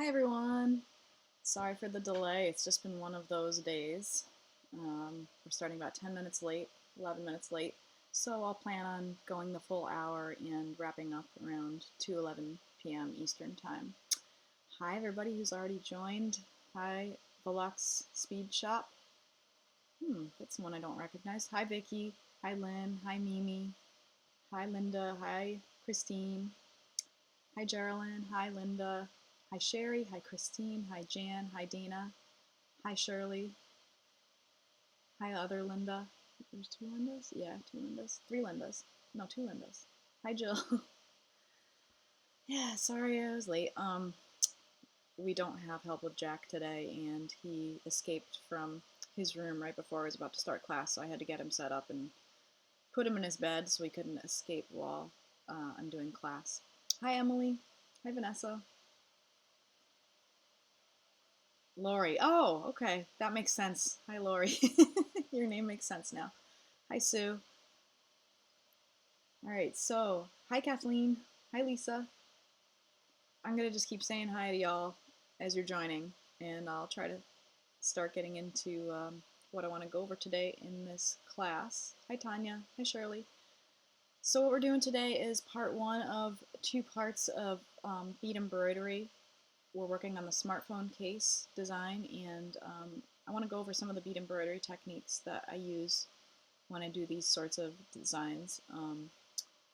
Hi everyone. Sorry for the delay. It's just been one of those days. We're starting about 10 minutes late, 11 minutes late. So I'll plan on going the full hour and wrapping up around 2:11 p.m. Eastern Time. Hi everybody who's already joined. Hi Velux Speed Shop. That's one I don't recognize. Hi Vicky. Hi Lynn. Hi Mimi. Hi Linda. Hi Christine. Hi Geraldine. Hi Linda. Hi Sherry. Hi Christine. Hi Jan. Hi Dana. Hi Shirley. Hi other Linda. There's two Lindas? Yeah, two Lindas. Three Lindas. No, two Lindas. Hi Jill. Yeah, sorry I was late. We don't have help with Jack today, and he escaped from his room right before I was about to start class, so I had to get him set up and put him in his bed so he couldn't escape while I'm doing class. Hi Emily. Hi Vanessa. Lori. Oh, okay. That makes sense. Hi, Lori. Your name makes sense now. Hi, Sue. All right, so hi, Kathleen. Hi, Lisa. I'm going to just keep saying hi to y'all as you're joining, and I'll try to start getting into what I want to go over today in this class. Hi, Tanya. Hi, Shirley. So what we're doing today is part one of two parts of bead embroidery. We're working on the smartphone case design, and I want to go over some of the bead embroidery techniques that I use when I do these sorts of designs.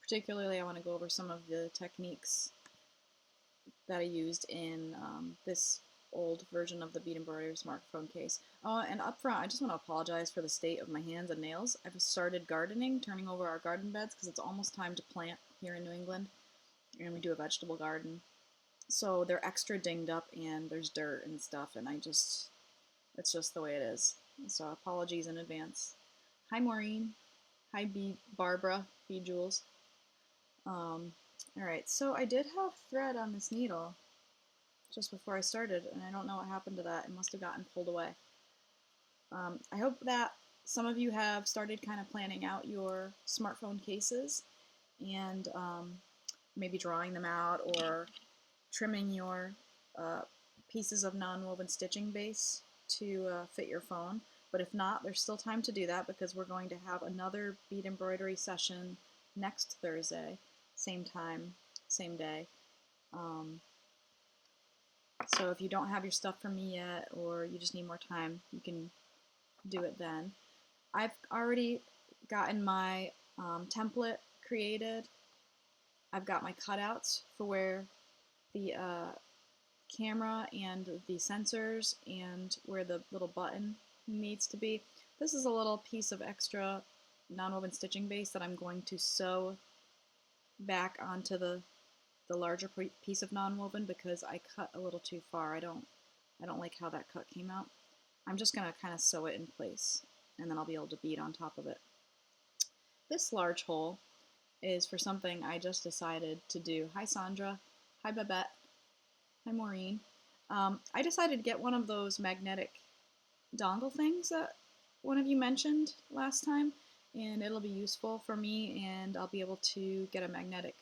Particularly, I want to go over some of the techniques that I used in this old version of the bead embroidery smartphone case. And up front, I just want to apologize for the state of my hands and nails. I've started gardening, turning over our garden beds, because it's almost time to plant here in New England, and we do a vegetable garden. So they're extra dinged up and there's dirt and stuff, and it's just the way it is. So apologies in advance. Hi Maureen. Hi Barbara, B Jules. Alright, so I did have thread on this needle just before I started, and I don't know what happened to that. It must have gotten pulled away. I hope that some of you have started kind of planning out your smartphone cases and maybe drawing them out or trimming your pieces of non-woven stitching base to fit your phone. But if not, there's still time to do that, because we're going to have another bead embroidery session next Thursday, same time, same day. So if you don't have your stuff from me yet, or you just need more time, you can do it then. I've already gotten my template created. I've got my cutouts for where the camera and the sensors and where the little button needs to be. This is a little piece of extra non-woven stitching base that I'm going to sew back onto the larger piece of non-woven, because I cut a little too far. I don't like how that cut came out. I'm just going to kind of sew it in place, and then I'll be able to bead on top of it. This large hole is for something I just decided to do. Hi Sandra. Hi Babette. Hi Maureen. I decided to get one of those magnetic dongle things that one of you mentioned last time, and it'll be useful for me, and I'll be able to get a magnetic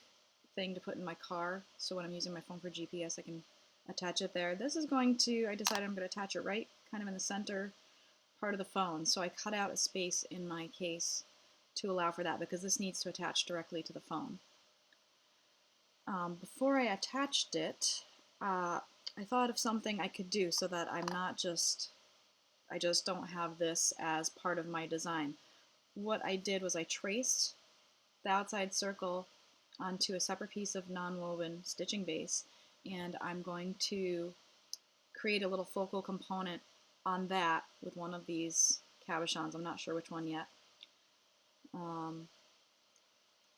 thing to put in my car, so when I'm using my phone for GPS I can attach it there. This is going to, I decided I'm going to attach it right kind of in the center part of the phone, so I cut out a space in my case to allow for that, because this needs to attach directly to the phone. Before I attached it, I thought of something I could do so that I'm not just, I just don't have this as part of my design. What I did was I traced the outside circle onto a separate piece of non-woven stitching base, and I'm going to create a little focal component on that with one of these cabochons. I'm not sure which one yet.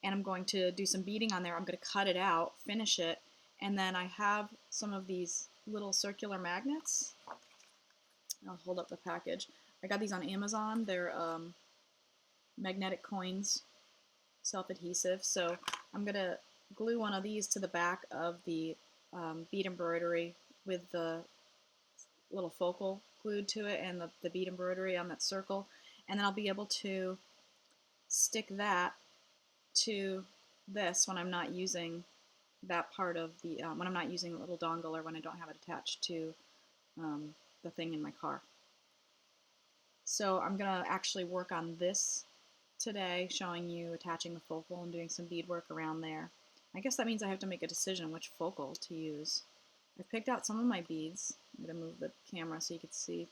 And I'm going to do some beading on there. I'm going to cut it out, finish it, and then I have some of these little circular magnets. I'll hold up the package. I got these on Amazon. They're magnetic coins, self-adhesive. So I'm going to glue one of these to the back of the bead embroidery with the little focal glued to it and the bead embroidery on that circle. And then I'll be able to stick that to this when I'm not using that part of the, when I'm not using the little dongle or when I don't have it attached to the thing in my car. So I'm gonna actually work on this today, showing you attaching the focal and doing some beadwork around there. I guess that means I have to make a decision which focal to use. I've picked out some of my beads. I'm gonna move the camera so you can see.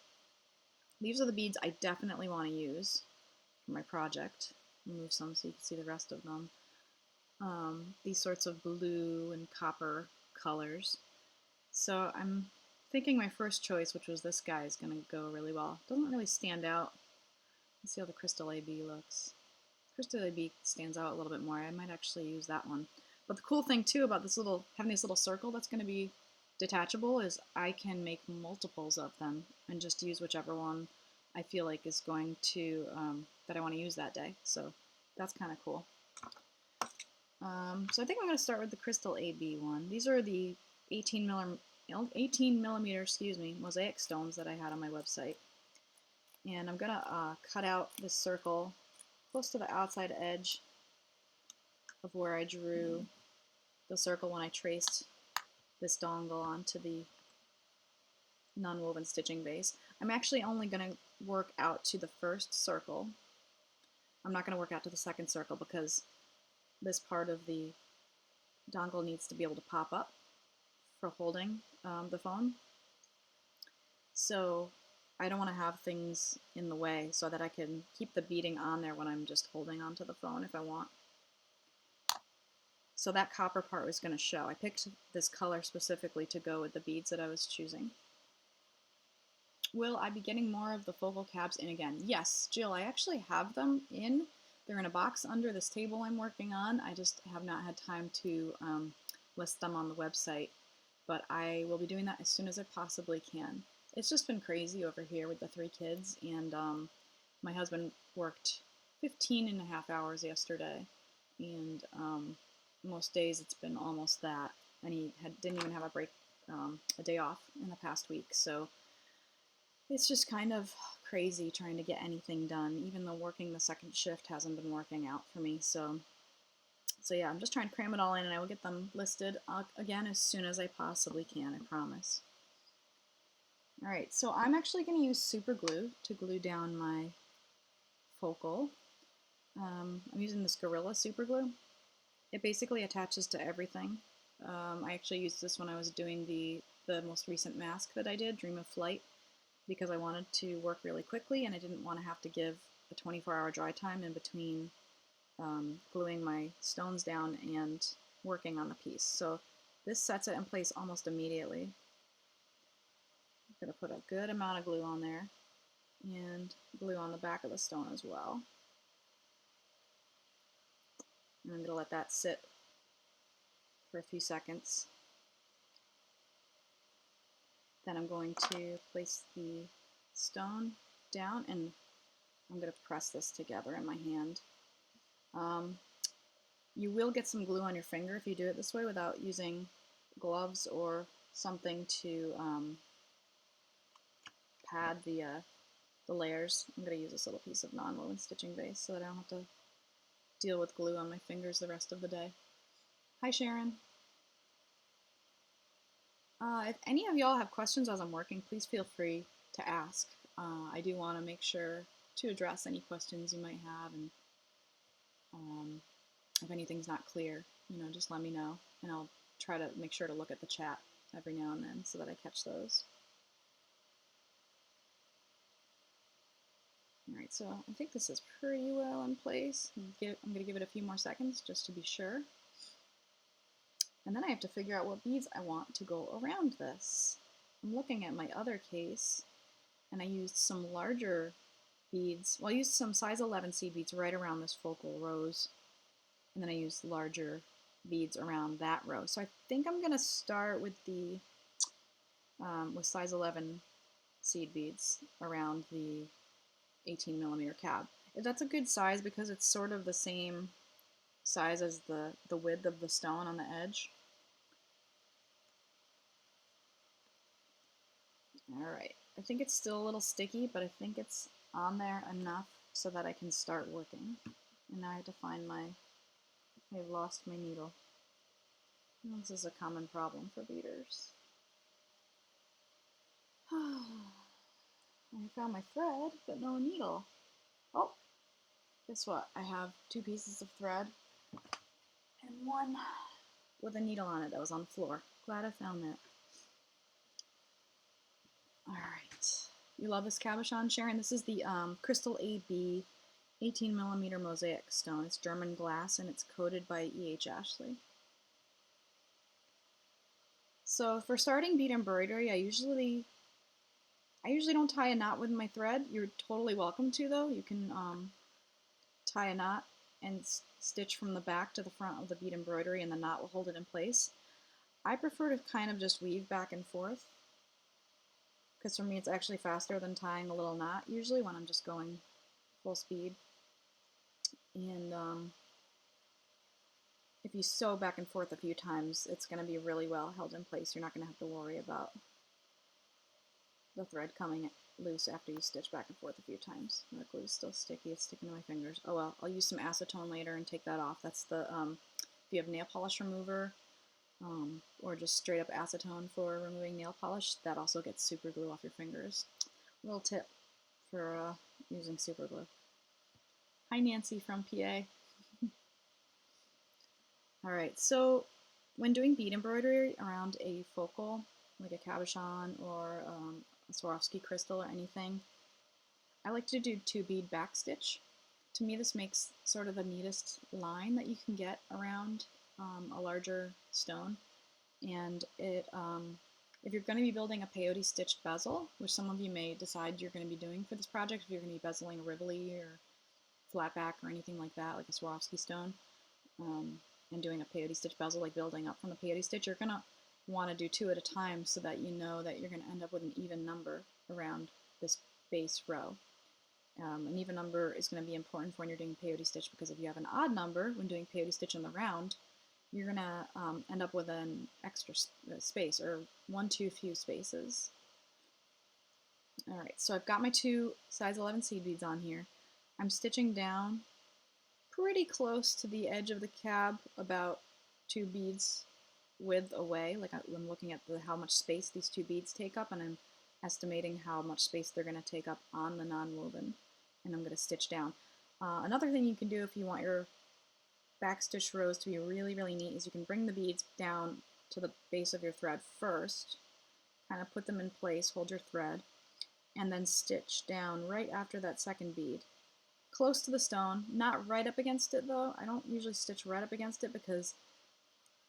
These are the beads I definitely want to use for my project. Move some so you can see the rest of them. These sorts of blue and copper colors. So I'm thinking my first choice, which was this guy, is going to go really well. Doesn't really stand out. Let's see how the Crystal AB looks. Crystal AB stands out a little bit more. I might actually use that one. But the cool thing too about this little, having this little circle that's going to be detachable is I can make multiples of them and just use whichever one I feel like is going to, that I want to use that day. So that's kind of cool. So I think I'm going to start with the Crystal AB one. These are the 18 millimeter, mosaic stones that I had on my website. And I'm going to cut out this circle close to the outside edge of where I drew the circle when I traced this dongle onto the non-woven stitching base. I'm actually only going to work out to the first circle. I'm not going to work out to the second circle because this part of the dongle needs to be able to pop up for holding the phone. So I don't want to have things in the way so that I can keep the beading on there when I'm just holding onto the phone if I want. So that copper part was going to show. I picked this color specifically to go with the beads that I was choosing. Will I be getting more of the focal cabs in again? Yes, Jill, I actually have them in. They're in a box under this table I'm working on. I just have not had time to list them on the website, but I will be doing that as soon as I possibly can. It's just been crazy over here with the 3 kids, and my husband worked 15 and a half hours yesterday, and most days it's been almost that, and he didn't even have a break, a day off in the past week, so it's just kind of crazy trying to get anything done, even though working the second shift hasn't been working out for me. So yeah, I'm just trying to cram it all in, and I will get them listed again as soon as I possibly can, I promise. All right, so I'm actually going to use super glue to glue down my focal. I'm using this Gorilla super glue. It basically attaches to everything. I actually used this when I was doing the most recent mask that I did, Dream of Flight, because I wanted to work really quickly and I didn't want to have to give a 24-hour dry time in between gluing my stones down and working on the piece. So this sets it in place almost immediately. I'm going to put a good amount of glue on there and glue on the back of the stone as well. And I'm going to let that sit for a few seconds. Then I'm going to place the stone down and I'm going to press this together in my hand. You will get some glue on your finger if you do it this way without using gloves or something to pad the layers. I'm going to use this little piece of non-woven stitching base so that I don't have to deal with glue on my fingers the rest of the day. Hi Sharon. If any of y'all have questions as I'm working, please feel free to ask. I do want to make sure to address any questions you might have, and if anything's not clear, just let me know, and I'll try to make sure to look at the chat every now and then so that I catch those. Alright, so I think this is pretty well in place. I'm going to give it a few more seconds just to be sure. And then I have to figure out what beads I want to go around this. I'm looking at my other case, and I used some larger beads. Well, I used some size 11 seed beads right around this focal rose, and then I used larger beads around that row. So I think I'm going to start with the with size 11 seed beads around the 18 millimeter cab. That's a good size because it's sort of the same size as the width of the stone on the edge. Alright, I think it's still a little sticky, but I think it's on there enough so that I can start working. And now I have to find I've lost my needle. This is a common problem for beaders. I found my thread, but no needle. Oh, guess what? I have 2 pieces of thread and one with a needle on it that was on the floor. Glad I found that. All right. You love this cabochon, Sharon? This is the Crystal AB 18mm mosaic stone. It's German glass and it's coated by E.H. Ashley. So for starting bead embroidery, I usually don't tie a knot with my thread. You're totally welcome to though. You can tie a knot and stitch from the back to the front of the bead embroidery and the knot will hold it in place. I prefer to kind of just weave back and forth because for me it's actually faster than tying a little knot usually when I'm just going full speed. And if you sew back and forth a few times, it's going to be really well held in place. You're not going to have to worry about the thread coming loose after you stitch back and forth a few times. The glue is still sticky, it's sticking to my fingers. Oh well, I'll use some acetone later and take that off. That's the, if you have nail polish remover, or just straight up acetone for removing nail polish, that also gets super glue off your fingers. Little tip for using super glue. Hi Nancy from PA. Alright, so when doing bead embroidery around a focal, like a cabochon or a Swarovski crystal or anything, I like to do 2 bead backstitch. To me this makes sort of the neatest line that you can get around a larger stone. And it, if you're going to be building a peyote stitched bezel, which some of you may decide you're going to be doing for this project, if you're going to be bezeling a Rivoli or flatback or anything like that, like a Swarovski stone, and doing a peyote stitch bezel, like building up from the peyote stitch, you're going to want to do 2 at a time so that you know that you're going to end up with an even number around this base row. An even number is going to be important for when you're doing peyote stitch, because if you have an odd number when doing peyote stitch on the round, you're going to end up with an extra space, or 1 too few spaces. Alright, so I've got my 2 size 11 seed beads on here. I'm stitching down pretty close to the edge of the cab, about 2 beads width away. Like I'm looking at how much space these 2 beads take up, and I'm estimating how much space they're going to take up on the non-woven, and I'm going to stitch down. Another thing you can do if you want your backstitch rows to be really, really neat is you can bring the beads down to the base of your thread first, kind of put them in place, hold your thread, and then stitch down right after that second bead, close to the stone, not right up against it though. I don't usually stitch right up against it because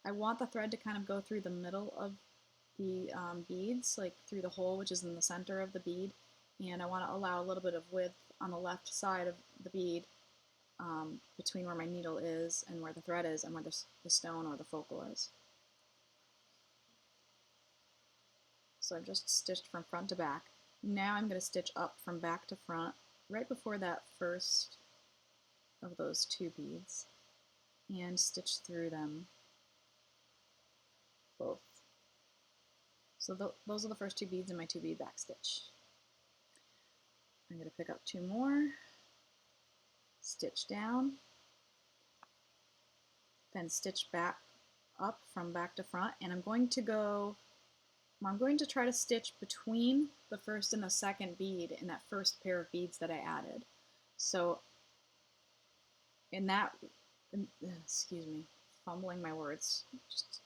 I want the thread to kind of go through the middle of the beads, like through the hole which is in the center of the bead, and I want to allow a little bit of width on the left side of the bead between where my needle is and where the thread is and where the stone or the focal is. So I've just stitched from front to back. Now I'm going to stitch up from back to front right before that first of those 2 beads and stitch through them both. So those are the first 2 beads in my 2 bead backstitch. I'm going to pick up 2 more, stitch down, then stitch back up from back to front, and I'm going to try to stitch between the first and the second bead in that first pair of beads that I added. So in that, excuse me, fumbling my words, just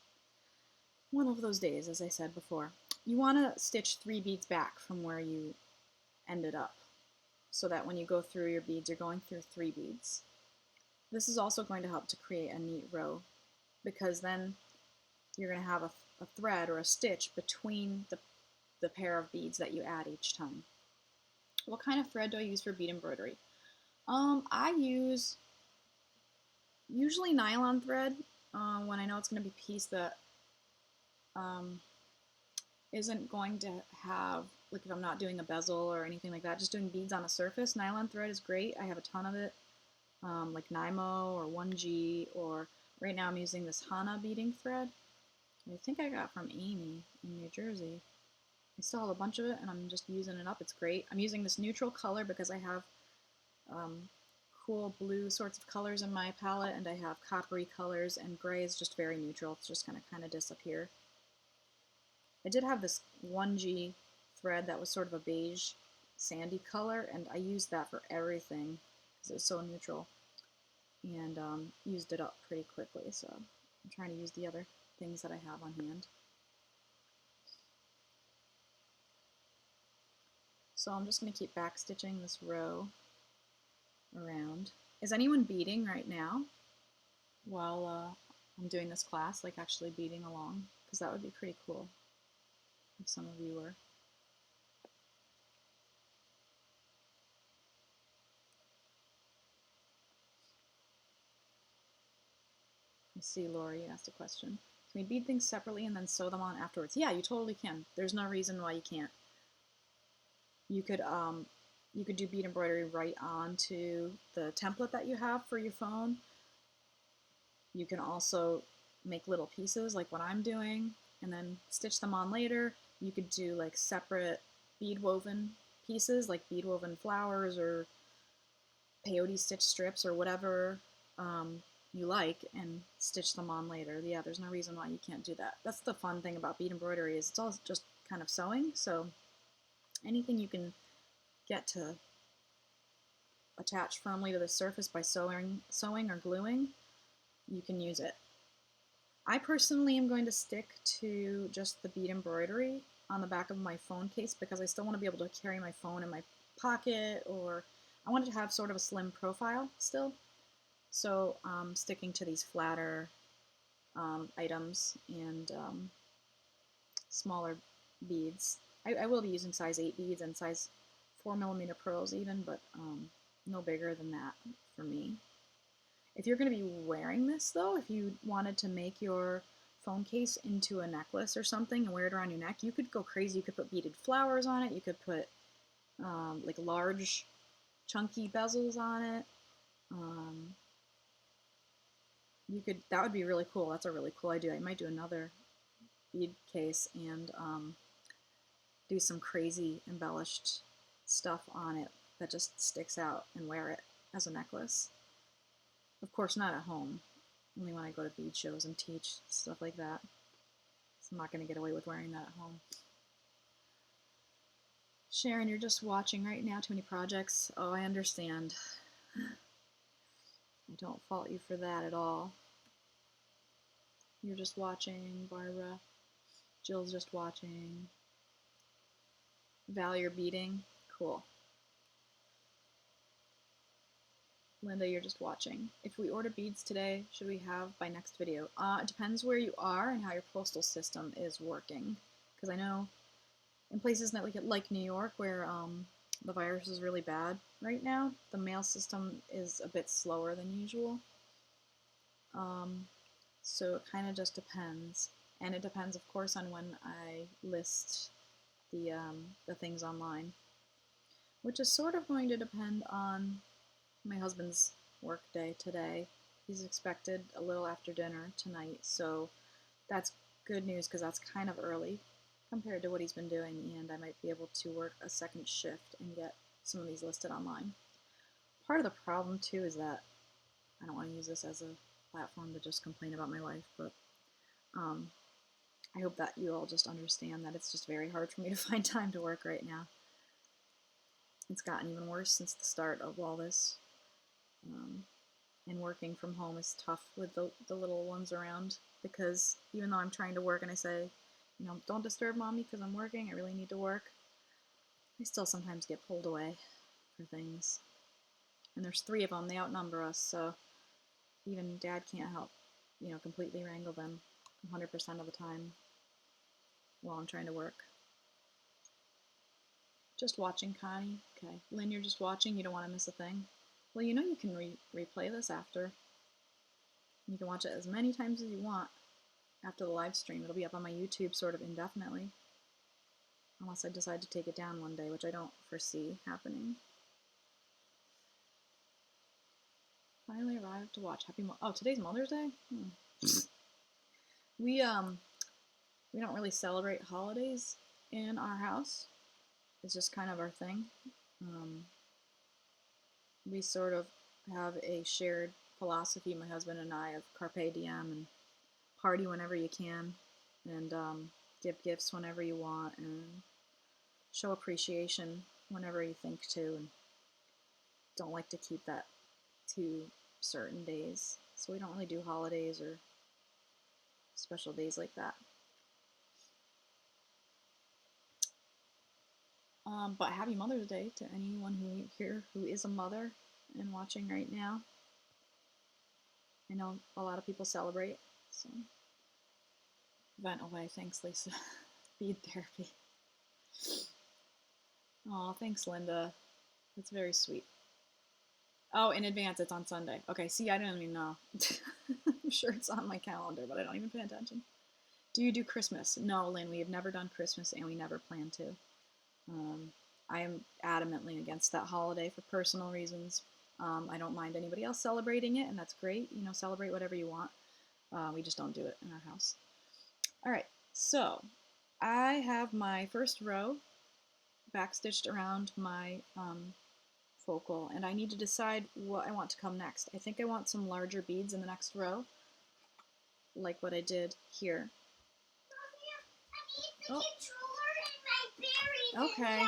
one of those days, as I said before. You want to stitch 3 beads back from where you ended up, so that when you go through your beads, you're going through 3 beads. This is also going to help to create a neat row, because then you're going to have a thread or a stitch between the pair of beads that you add each time. What kind of thread do I use for bead embroidery? I use usually nylon thread when I know it's going to be a piece that isn't going to have, like if I'm not doing a bezel or anything like that, just doing beads on a surface. Nylon thread is great. I have a ton of it, like Nymo or 1G, or right now I'm using this Hana beading thread. I think I got from Amy in New Jersey. I still have a bunch of it and I'm just using it up. It's great. I'm using this neutral color because I have cool blue sorts of colors in my palette, and I have coppery colors, and gray is just very neutral. It's just going to kind of disappear. I did have this 1G thread that was sort of a beige sandy color, and I used that for everything because it was so neutral, and used it up pretty quickly. So I'm trying to use the other things that I have on hand. So I'm just going to keep backstitching this row around. Is anyone beading right now while I'm doing this class, like actually beading along? Because that would be pretty cool if some of you were. I see Lori asked a question. Can we bead things separately and then sew them on afterwards? Yeah, you totally can. There's no reason why you can't. You could do bead embroidery right onto the template that you have for your phone. You can also make little pieces like what I'm doing and then stitch them on later. You could do like separate bead woven pieces, like bead woven flowers or peyote stitch strips or whatever you like, and stitch them on later. Yeah, there's no reason why you can't do that. That's the fun thing about bead embroidery, is it's all just kind of sewing, so anything you can get to attach firmly to the surface by sewing or gluing, you can use it. I personally am going to stick to just the bead embroidery on the back of my phone case because I still want to be able to carry my phone in my pocket, or I wanted to have sort of a slim profile still. So sticking to these flatter items and smaller beads. I will be using size 8 beads and size 4mm pearls even, but no bigger than that for me. If you're going to be wearing this though, if you wanted to make your phone case into a necklace or something and wear it around your neck, you could go crazy. You could put beaded flowers on it. You could put like large chunky bezels on it. That would be really cool. That's a really cool idea. I might do another bead case and do some crazy embellished stuff on it that just sticks out and wear it as a necklace. Of course, not at home. Only when I go to bead shows and teach, stuff like that. So I'm not going to get away with wearing that at home. Sharon, you're just watching right now. Too many projects. Oh, I understand. I don't fault you for that at all. You're just watching, Barbara. Jill's just watching. Val, you're beading. Cool. Linda, you're just watching. If we order beads today, should we have by next video? It depends where you are and how your postal system is working. Because I know in places like New York, where the virus is really bad right now, the mail system is a bit slower than usual. So it kind of just depends. And it depends, of course, on when I list the things online, which is sort of going to depend on my husband's work day today. He's expected a little after dinner tonight, so that's good news because that's kind of early compared to what he's been doing, and I might be able to work a second shift and get some of these listed online. Part of the problem too is that I don't want to use this as a platform to just complain about my life, but I hope that you all just understand that it's just very hard for me to find time to work right now. It's gotten even worse since the start of all this. And working from home is tough with the little ones around, because even though I'm trying to work and I say, you know, don't disturb mommy because I'm working, I really need to work, I still sometimes get pulled away for things. And there's 3 of them, they outnumber us, so even dad can't help, you know, completely wrangle them 100% of the time while I'm trying to work. Just watching, Connie. Okay. Lynn, you're just watching, you don't want to miss a thing. Well, you know you can replay this after. You can watch it as many times as you want after the live stream. It'll be up on my YouTube sort of indefinitely. Unless I decide to take it down one day, which I don't foresee happening. Finally arrived to watch. Oh, today's Mother's Day? We don't really celebrate holidays in our house. It's just kind of our thing. We sort of have a shared philosophy, my husband and I, of carpe diem and party whenever you can, and give gifts whenever you want, and show appreciation whenever you think to, and don't like to keep that to certain days. So we don't really do holidays or special days like that. But happy Mother's Day to anyone who here who is a mother and watching right now. I know a lot of people celebrate, so vent away. Thanks, Lisa. Bead therapy. Oh, thanks, Linda. That's very sweet. Oh, in advance, it's on Sunday. Okay, see, I don't even know. I'm sure it's on my calendar, but I don't even pay attention. Do you do Christmas? No, Lynn, we have never done Christmas, and we never plan to. I am adamantly against that holiday for personal reasons. I don't mind anybody else celebrating it, and that's great. You know, celebrate whatever you want. We just don't do it in our house. All right, so I have my first row backstitched around my focal, and I need to decide what I want to come next. I think I want some larger beads in the next row, like what I did here. Oh. Okay.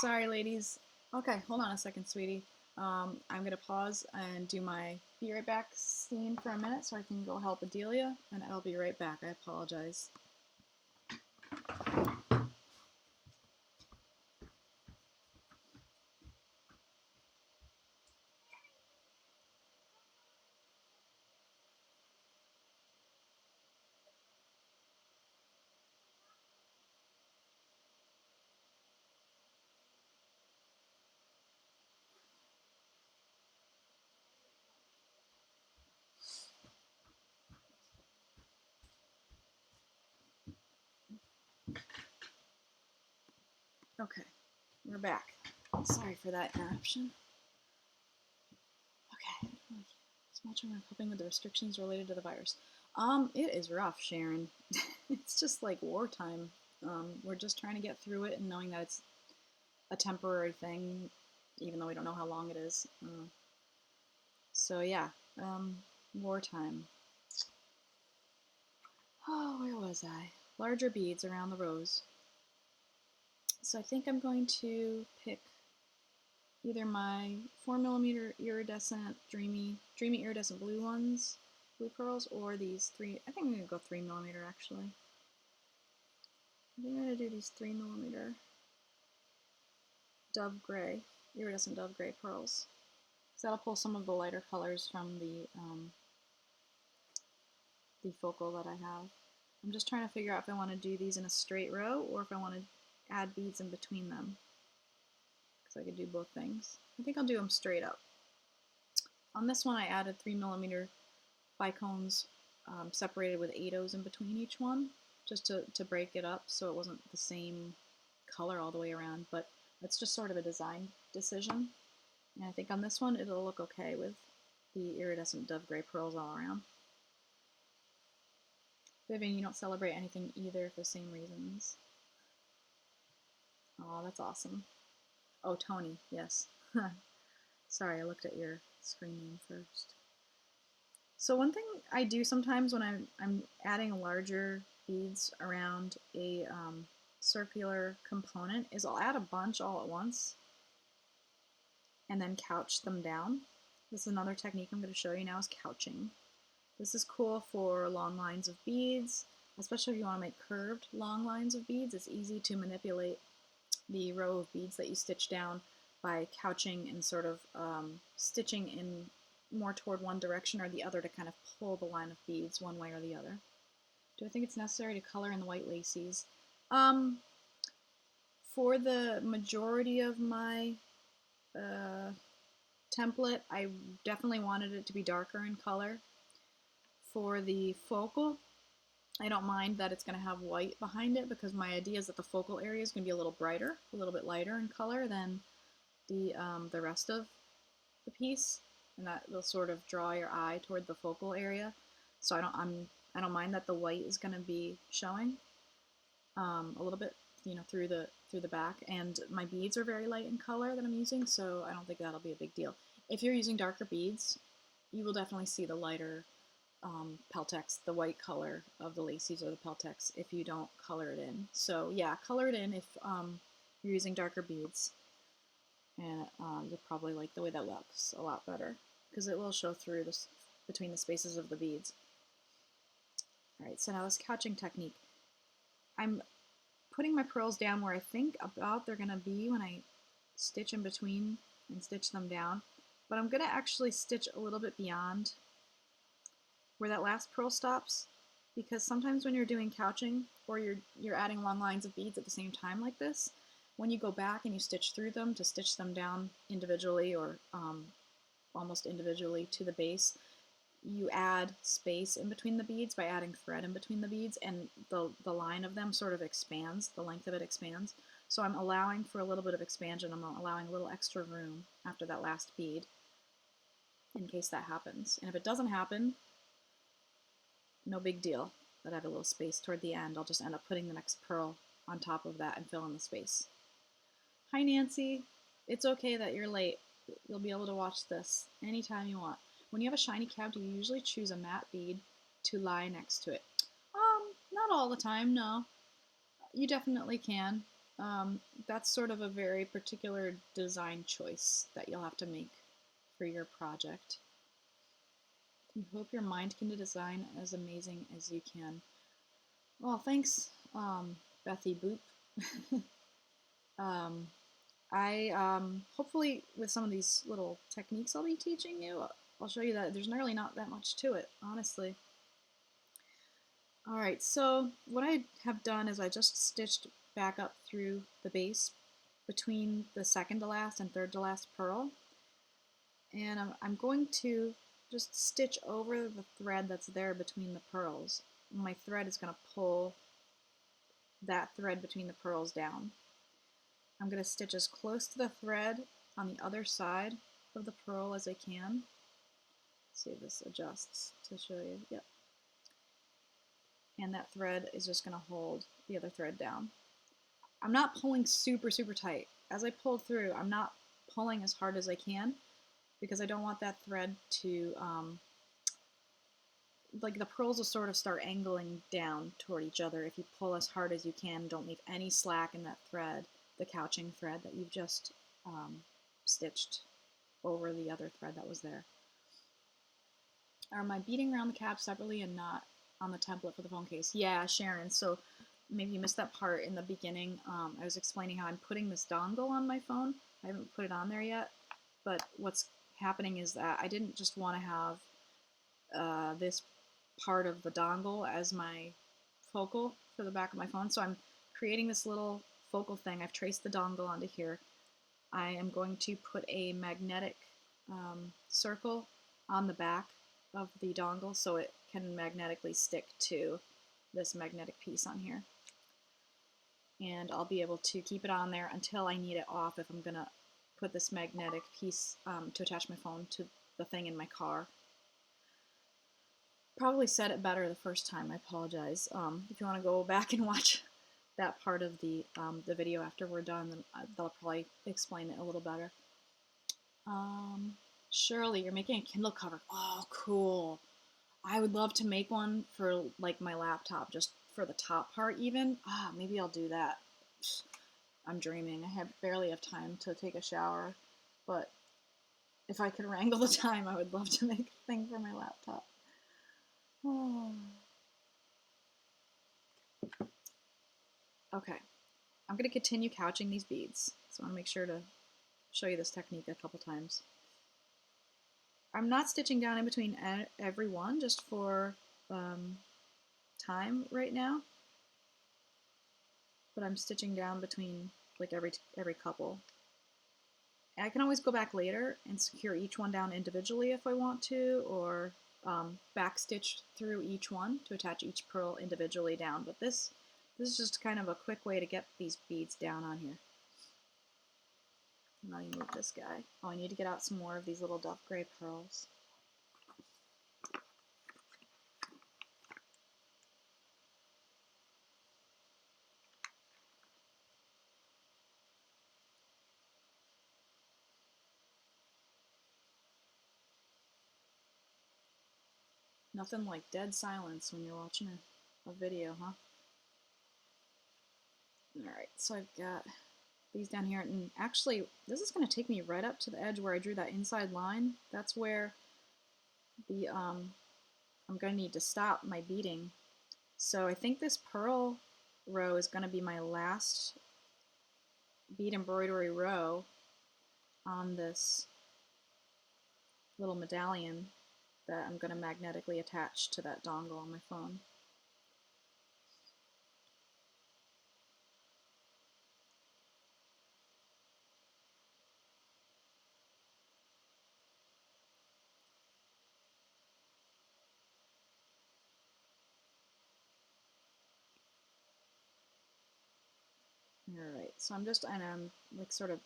Sorry, ladies. Okay, hold on a second, sweetie. I'm going to pause and do my be right back scene for a minute so I can go help Adelia, and I'll be right back. I apologize. Okay, we're back. Sorry for that interruption. Okay, small children are coping with the restrictions related to the virus. It is rough, Sharon. It's just like wartime. We're just trying to get through it and knowing that it's a temporary thing, even though we don't know how long it is. So yeah, wartime. Oh, where was I? Larger beads around the rows. So I think I'm going to pick either my 4mm iridescent, dreamy iridescent blue ones, blue pearls, or these three. I think I'm going to go 3mm actually. I think I'm going to do these 3mm dove gray, iridescent dove gray pearls. So that'll pull some of the lighter colors from the focal that I have. I'm just trying to figure out if I want to do these in a straight row or if I want to add beads in between them, because I could do both things. I think I'll do them straight up. On this one I added 3mm bicones separated with 8/0s in between each one, just to break it up so it wasn't the same color all the way around, but it's just sort of a design decision. And I think on this one it'll look okay with the iridescent dove gray pearls all around. Vivian, you don't celebrate anything either for the same reasons. Oh, that's awesome. Oh, Tony, yes. Sorry, I looked at your screen name first. So one thing I do sometimes when I'm adding larger beads around a circular component is I'll add a bunch all at once and then couch them down. This is another technique I'm going to show you now, is couching. This is cool for long lines of beads, especially if you want to make curved long lines of beads. It's easy to manipulate the row of beads that you stitch down by couching and sort of stitching in more toward one direction or the other to kind of pull the line of beads one way or the other. Do I think it's necessary to color in the white laces? For the majority of my template, I definitely wanted it to be darker in color. For the focal, I don't mind that it's going to have white behind it, because my idea is that the focal area is going to be a little brighter, a little bit lighter in color than the rest of the piece, and that will sort of draw your eye toward the focal area. So I don't mind that the white is going to be showing a little bit, you know, through the back. And my beads are very light in color that I'm using, so I don't think that'll be a big deal. If you're using darker beads, you will definitely see the lighter Peltex, the white color of the laces or the Peltex if you don't color it in. So yeah, color it in if you're using darker beads, and you'll probably like the way that looks a lot better because it will show through this between the spaces of the beads. Alright, so now this couching technique. I'm putting my pearls down where I think about they're going to be when I stitch in between and stitch them down, but I'm going to actually stitch a little bit beyond where that last pearl stops, because sometimes when you're doing couching or you're adding long lines of beads at the same time like this, when you go back and you stitch through them to stitch them down individually or almost individually to the base, you add space in between the beads by adding thread in between the beads, and the line of them sort of expands, the length of it expands. So I'm allowing for a little bit of expansion, I'm allowing a little extra room after that last bead in case that happens. And if it doesn't happen, no big deal that I have a little space toward the end. I'll just end up putting the next pearl on top of that and fill in the space. Hi Nancy, it's okay that you're late. You'll be able to watch this anytime you want. When you have a shiny cab, do you usually choose a matte bead to lie next to it? Not all the time, no. You definitely can. That's sort of a very particular design choice that you'll have to make for your project. I hope your mind can design as amazing as you can. Well, thanks, Bethy Boop. Hopefully with some of these little techniques I'll be teaching you, I'll show you that there's really not that much to it, honestly. Alright, so what I have done is I just stitched back up through the base between the second to last and third to last pearl. And I'm going to just stitch over the thread that's there between the pearls. My thread is going to pull that thread between the pearls down. I'm going to stitch as close to the thread on the other side of the pearl as I can. Let's see if this adjusts to show you. Yep. And that thread is just going to hold the other thread down. I'm not pulling super, super tight. As I pull through, I'm not pulling as hard as I can because I don't want that thread to, like the pearls will sort of start angling down toward each other if you pull as hard as you can. Don't leave any slack in that thread, the couching thread that you've just stitched over the other thread that was there. Am I beading around the cap separately and not on the template for the phone case? Yeah, Sharon, so maybe you missed that part in the beginning. I was explaining how I'm putting this dongle on my phone. I haven't put it on there yet, but what's happening is that I didn't just want to have this part of the dongle as my focal for the back of my phone, so I'm creating this little focal thing. I've traced the dongle onto here. I am going to put a magnetic circle on the back of the dongle so it can magnetically stick to this magnetic piece on here. And I'll be able to keep it on there until I need it off if I'm going to put this magnetic piece to attach my phone to the thing in my car. Probably said it better the first time, I apologize. If you want to go back and watch that part of the video after we're done, then they'll probably explain it a little better. Shirley, you're making a Kindle cover. Oh, cool. I would love to make one for like my laptop, just for the top part even. Maybe I'll do that. I'm dreaming. I barely have time to take a shower, but if I could wrangle the time, I would love to make a thing for my laptop. Oh. Okay, I'm going to continue couching these beads, so I want to make sure to show you this technique a couple times. I'm not stitching down in between every one just for time right now, but I'm stitching down between like every couple. And I can always go back later and secure each one down individually if I want to, or back stitch through each one to attach each pearl individually down. But this is just kind of a quick way to get these beads down on here. Let me move this guy. Oh, I need to get out some more of these little dove gray pearls. Nothing like dead silence when you're watching a video, huh? Alright, so I've got these down here, and actually this is going to take me right up to the edge where I drew that inside line. That's where the I'm going to need to stop my beading. So I think this pearl row is going to be my last bead embroidery row on this little medallion that I'm going to magnetically attach to that dongle on my phone. Alright, so I'm like sort of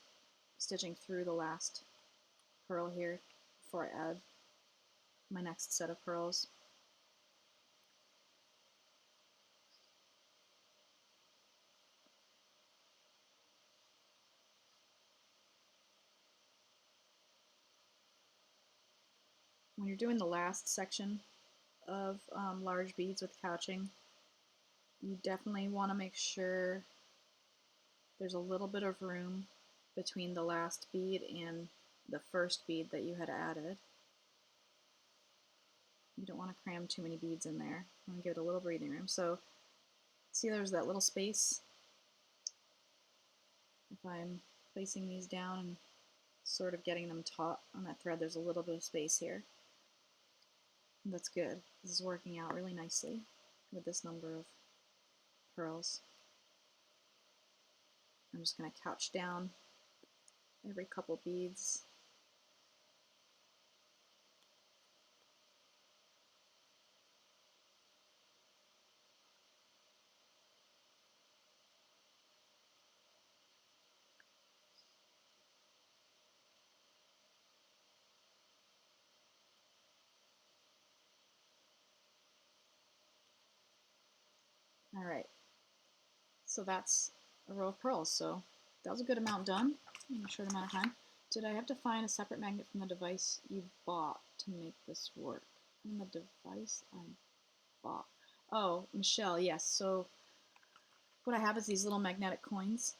stitching through the last pearl here before I add my next set of pearls. When you're doing the last section of large beads with couching, you definitely want to make sure there's a little bit of room between the last bead and the first bead that you had added. You don't want to cram too many beads in there. You want to give it a little breathing room. So see, there's that little space. If I'm placing these down and sort of getting them taut on that thread, there's a little bit of space here. That's good. This is working out really nicely with this number of pearls. I'm just going to couch down every couple beads. All right, so that's a row of pearls. So that was a good amount done in a short amount of time. Did I have to find a separate magnet from the device you bought to make this work? From the device I bought. Oh, Michelle, yes. So what I have is these little magnetic coins,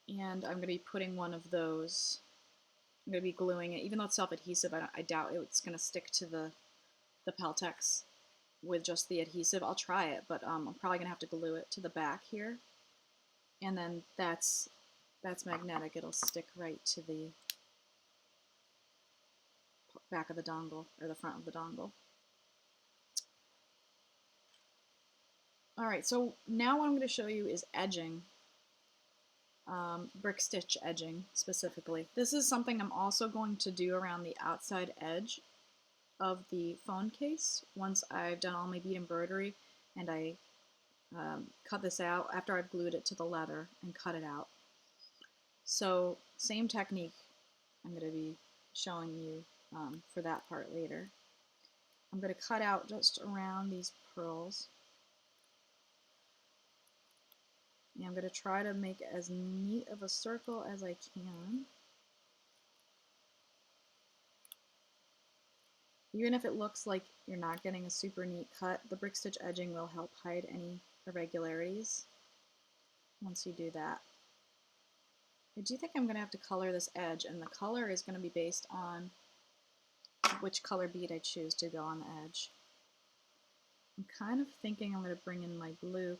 and I'm going to be putting one of those. I'm going to be gluing it, even though it's self-adhesive. I doubt it's going to stick to the Peltex with just the adhesive. I'll try it, but I'm probably going to have to glue it to the back here, and then that's magnetic. It'll stick right to the back of the dongle, or the front of the dongle. Alright, so now what I'm going to show you is edging. Brick stitch edging specifically. This is something I'm also going to do around the outside edge of the phone case once I've done all my bead embroidery, and I cut this out after I've glued it to the leather and cut it out. So same technique I'm going to be showing you for that part later. I'm going to cut out just around these pearls. And I'm going to try to make as neat of a circle as I can. Even if it looks like you're not getting a super neat cut, the brick stitch edging will help hide any irregularities once you do that. I do think I'm going to have to color this edge, and the color is going to be based on which color bead I choose to go on the edge. I'm kind of thinking I'm going to bring in my blue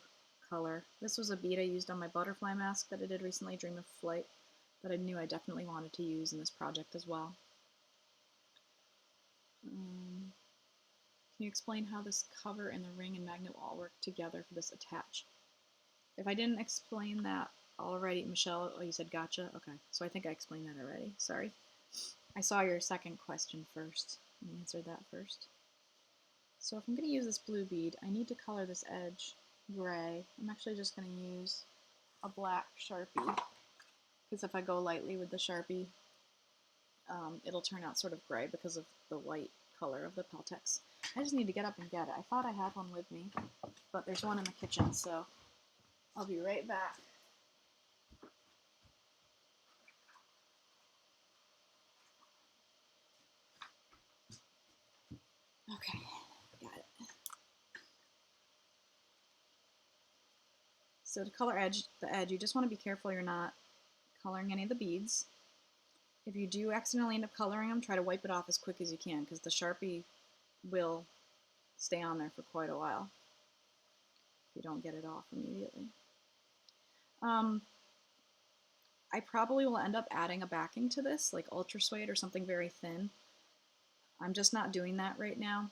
color. This was a bead I used on my butterfly mask that I did recently, Dream of Flight, that I knew I definitely wanted to use in this project as well. Can you explain how this cover and the ring and magnet will all work together for this attach? If I didn't explain that already, Michelle, oh, you said gotcha? Okay, so I think I explained that already. Sorry. I saw your second question first and answered that first. So if I'm going to use this blue bead, I need to color this edge gray. I'm actually just going to use a black Sharpie, because if I go lightly with the Sharpie, it'll turn out sort of gray because of the white color of the Peltex. I just need to get up and get it. I thought I had one with me, but there's one in the kitchen, so I'll be right back. Okay, got it. So to color the edge, you just want to be careful you're not coloring any of the beads. If you do accidentally end up coloring them, try to wipe it off as quick as you can because the Sharpie will stay on there for quite a while if you don't get it off immediately. I probably will end up adding a backing to this, like ultra suede or something very thin. I'm just not doing that right now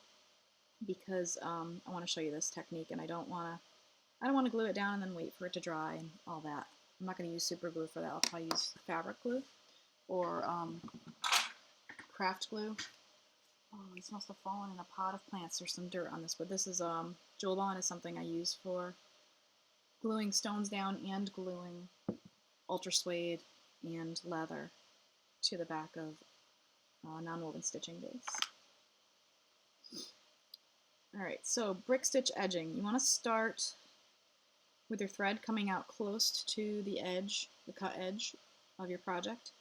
because I want to show you this technique, and I don't want to glue it down and then wait for it to dry and all that. I'm not going to use super glue for that. I'll probably use fabric glue or craft glue. Oh, this must have fallen in a pot of plants. There's some dirt on this, but this is Jewel Bond is something I use for gluing stones down and gluing ultra suede and leather to the back of non-woven stitching base. Alright, so brick stitch edging. You want to start with your thread coming out close to the edge, the cut edge of your project.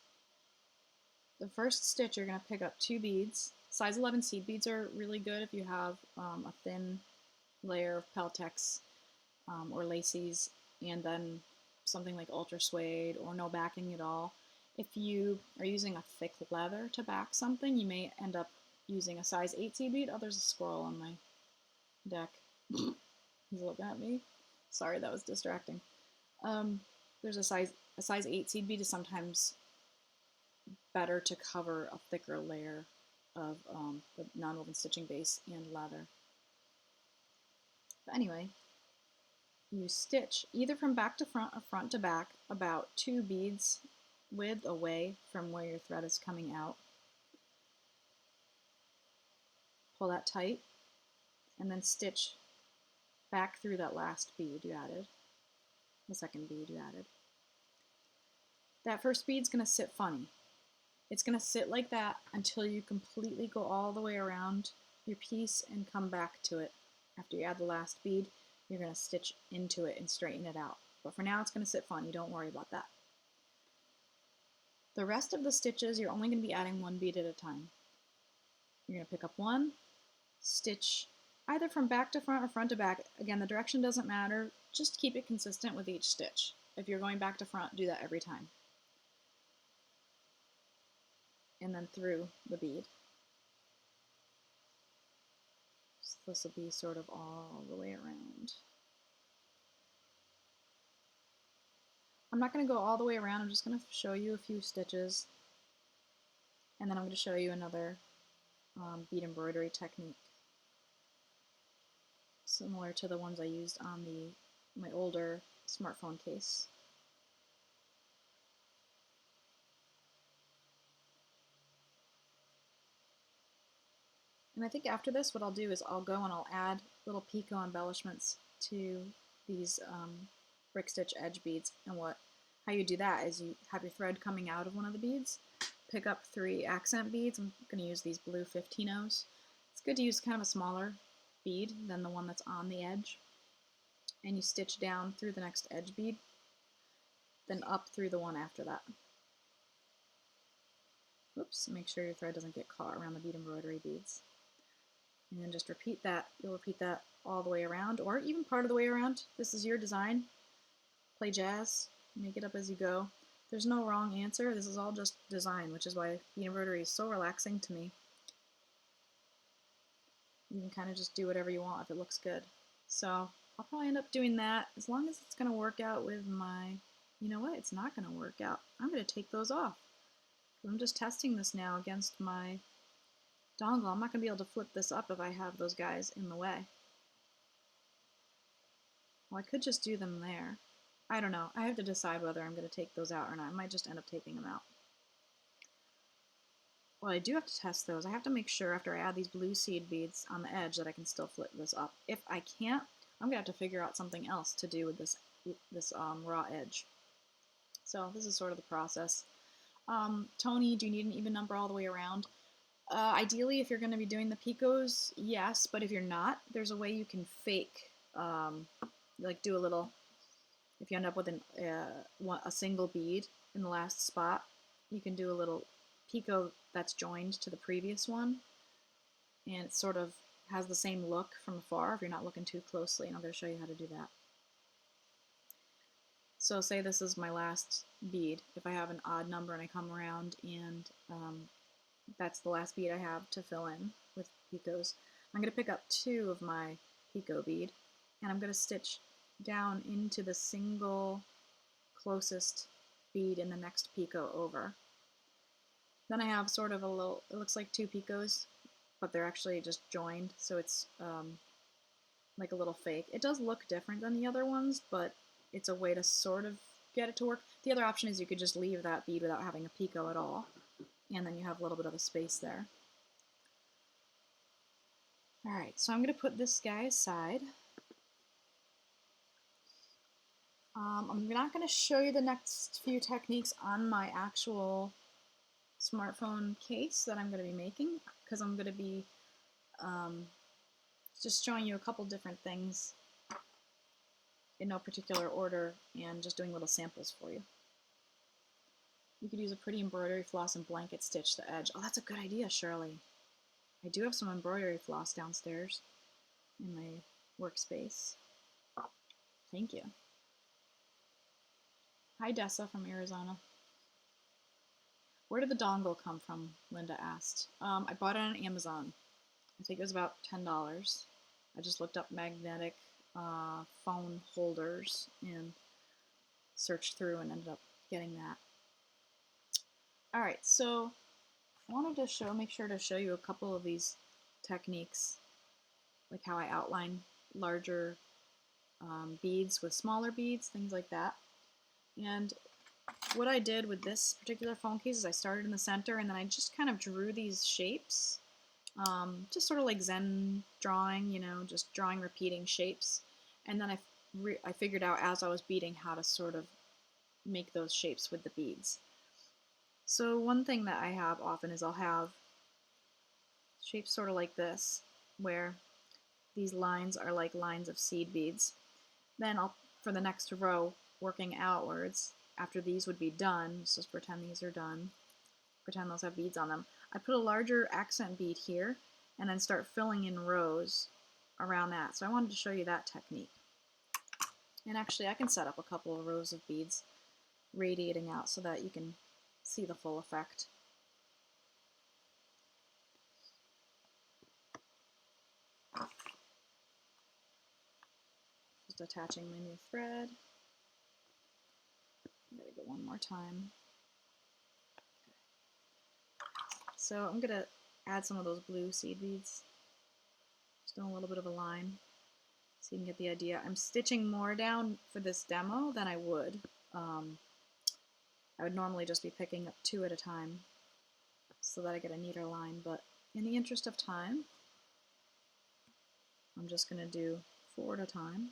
The first stitch you're going to pick up 2 beads. Size 11 seed beads are really good if you have a thin layer of Peltex or laces, and then something like ultra suede or no backing at all. If you are using a thick leather to back something, you may end up using a size 8 seed bead. Oh, there's a squirrel on my deck. He's looking at me. Sorry, that was distracting. There's a size 8 seed bead is sometimes better to cover a thicker layer of the non-woven stitching base and leather. But anyway, you stitch either from back to front or front to back about 2 beads width away from where your thread is coming out. Pull that tight and then stitch back through that last bead you added, the second bead you added. That first bead's going to sit funny. It's going to sit like that until you completely go all the way around your piece and come back to it. After you add the last bead, you're going to stitch into it and straighten it out. But for now, it's going to sit funny. Don't worry about that. The rest of the stitches, you're only going to be adding 1 bead at a time. You're going to pick up 1, stitch either from back to front or front to back. Again, the direction doesn't matter. Just keep it consistent with each stitch. If you're going back to front, do that every time. And then through the bead. So this will be sort of all the way around. I'm not going to go all the way around. I'm just going to show you a few stitches, and then I'm going to show you another bead embroidery technique similar to the ones I used on my older smartphone case. And I think after this, what I'll do is I'll go and I'll add little picot embellishments to these brick stitch edge beads. And how you do that is you have your thread coming out of one of the beads, pick up 3 accent beads. I'm going to use these blue 15-0s. It's good to use kind of a smaller bead than the one that's on the edge. And you stitch down through the next edge bead, then up through the one after that. Oops, make sure your thread doesn't get caught around the bead embroidery beads. And then just repeat that. You'll repeat that all the way around, or even part of the way around. This is your design. Play jazz, make it up as you go. There's no wrong answer. This is all just design, which is why bead embroidery is so relaxing to me. You can kind of just do whatever you want if it looks good. So I'll probably end up doing that as long as it's going to work out with my, you know what, it's not going to work out. I'm going to take those off. I'm just testing this now against my dongle. I'm not going to be able to flip this up if I have those guys in the way. Well, I could just do them there. I don't know. I have to decide whether I'm going to take those out or not. I might just end up taking them out. Well, I do have to test those. I have to make sure after I add these blue seed beads on the edge that I can still flip this up. If I can't, I'm going to have to figure out something else to do with this raw edge. So this is sort of the process. Tony, do you need an even number all the way around? Ideally, if you're going to be doing the picots, yes, but if you're not, there's a way you can fake, like do a little, if you end up with a single bead in the last spot, you can do a little picot that's joined to the previous one, and it's sort of has the same look from afar if you're not looking too closely, and I'm going to show you how to do that. So say this is my last bead. If I have an odd number and I come around and that's the last bead I have to fill in with picots, I'm going to pick up 2 of my picot bead and I'm going to stitch down into the single closest bead in the next picot over. Then I have sort of a little, it looks like 2 picots, but they're actually just joined, so it's like a little fake. It does look different than the other ones, but it's a way to sort of get it to work. The other option is you could just leave that bead without having a picot at all, and then you have a little bit of a space there. Alright, so I'm going to put this guy aside. I'm not going to show you the next few techniques on my actual smartphone case that I'm going to be making, because I'm going to be just showing you a couple different things in no particular order and just doing little samples for you. You could use a pretty embroidery floss and blanket stitch the edge. Oh, that's a good idea, Shirley. I do have some embroidery floss downstairs in my workspace. Thank you. Hi, Dessa from Arizona. Where did the dongle come from? Linda asked. I bought it on Amazon. I think it was about $10. I just looked up magnetic phone holders and searched through and ended up getting that. Alright, so I wanted to make sure to show you a couple of these techniques, like how I outline larger beads with smaller beads, things like that. And what I did with this particular phone case is I started in the center and then I just kind of drew these shapes, just sort of like Zen drawing, you know, just drawing repeating shapes. And then I figured out as I was beading how to sort of make those shapes with the beads. So one thing that I have often is I'll have shapes sort of like this, where these lines are like lines of seed beads. Then for the next row, working outwards, after these would be done, let's just pretend these are done, pretend those have beads on them, I put a larger accent bead here and then start filling in rows around that. So I wanted to show you that technique. And actually I can set up a couple of rows of beads radiating out so that you can see the full effect. Just attaching my new thread. I'm going to go one more time. So I'm going to add some of those blue seed beads. Just doing a little bit of a line so you can get the idea. I'm stitching more down for this demo than I would. I would normally just be picking up 2 at a time so that I get a neater line, but in the interest of time, I'm just going to do 4 at a time.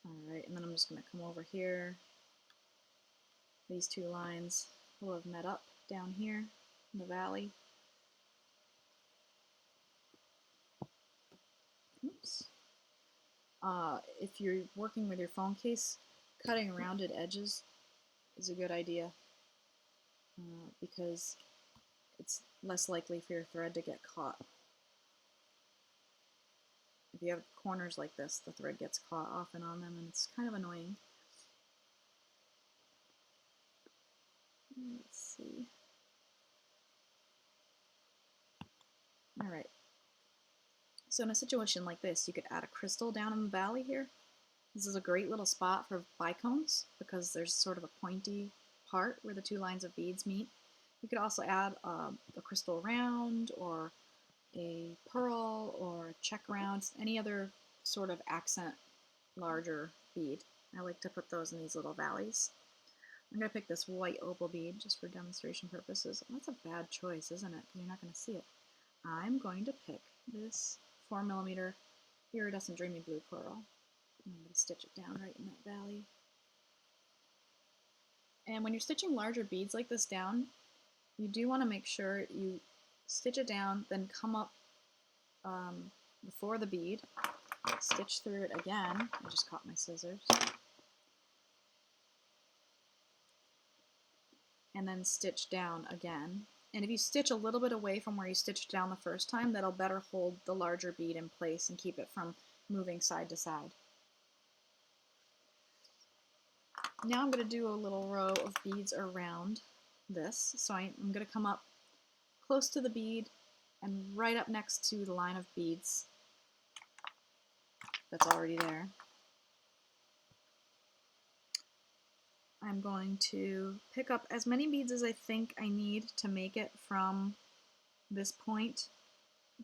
Alright, and then I'm just going to come over here. These 2 lines will have met up down here in the valley. Oops. If you're working with your phone case, cutting rounded edges is a good idea because it's less likely for your thread to get caught. If you have corners like this, the thread gets caught often on them and it's kind of annoying. Let's see. Alright. So in a situation like this, you could add a crystal down in the valley here. This is a great little spot for bicones because there's sort of a pointy part where the 2 lines of beads meet. You could also add a crystal round or a pearl or a check round, any other sort of accent larger bead. I like to put those in these little valleys. I'm going to pick this white opal bead just for demonstration purposes. That's a bad choice, isn't it? Because you're not going to see it. I'm going to pick this 4mm iridescent dreamy blue pearl. I'm going to stitch it down right in that valley. And when you're stitching larger beads like this down, you do want to make sure you stitch it down, then come up before the bead, stitch through it again. I just caught my scissors. and then stitch down again. And if you stitch a little bit away from where you stitched down the first time, that'll better hold the larger bead in place and keep it from moving side to side. Now I'm going to do a little row of beads around this. So I'm going to come up close to the bead and right up next to the line of beads that's already there. I'm going to pick up as many beads as I think I need to make it from this point,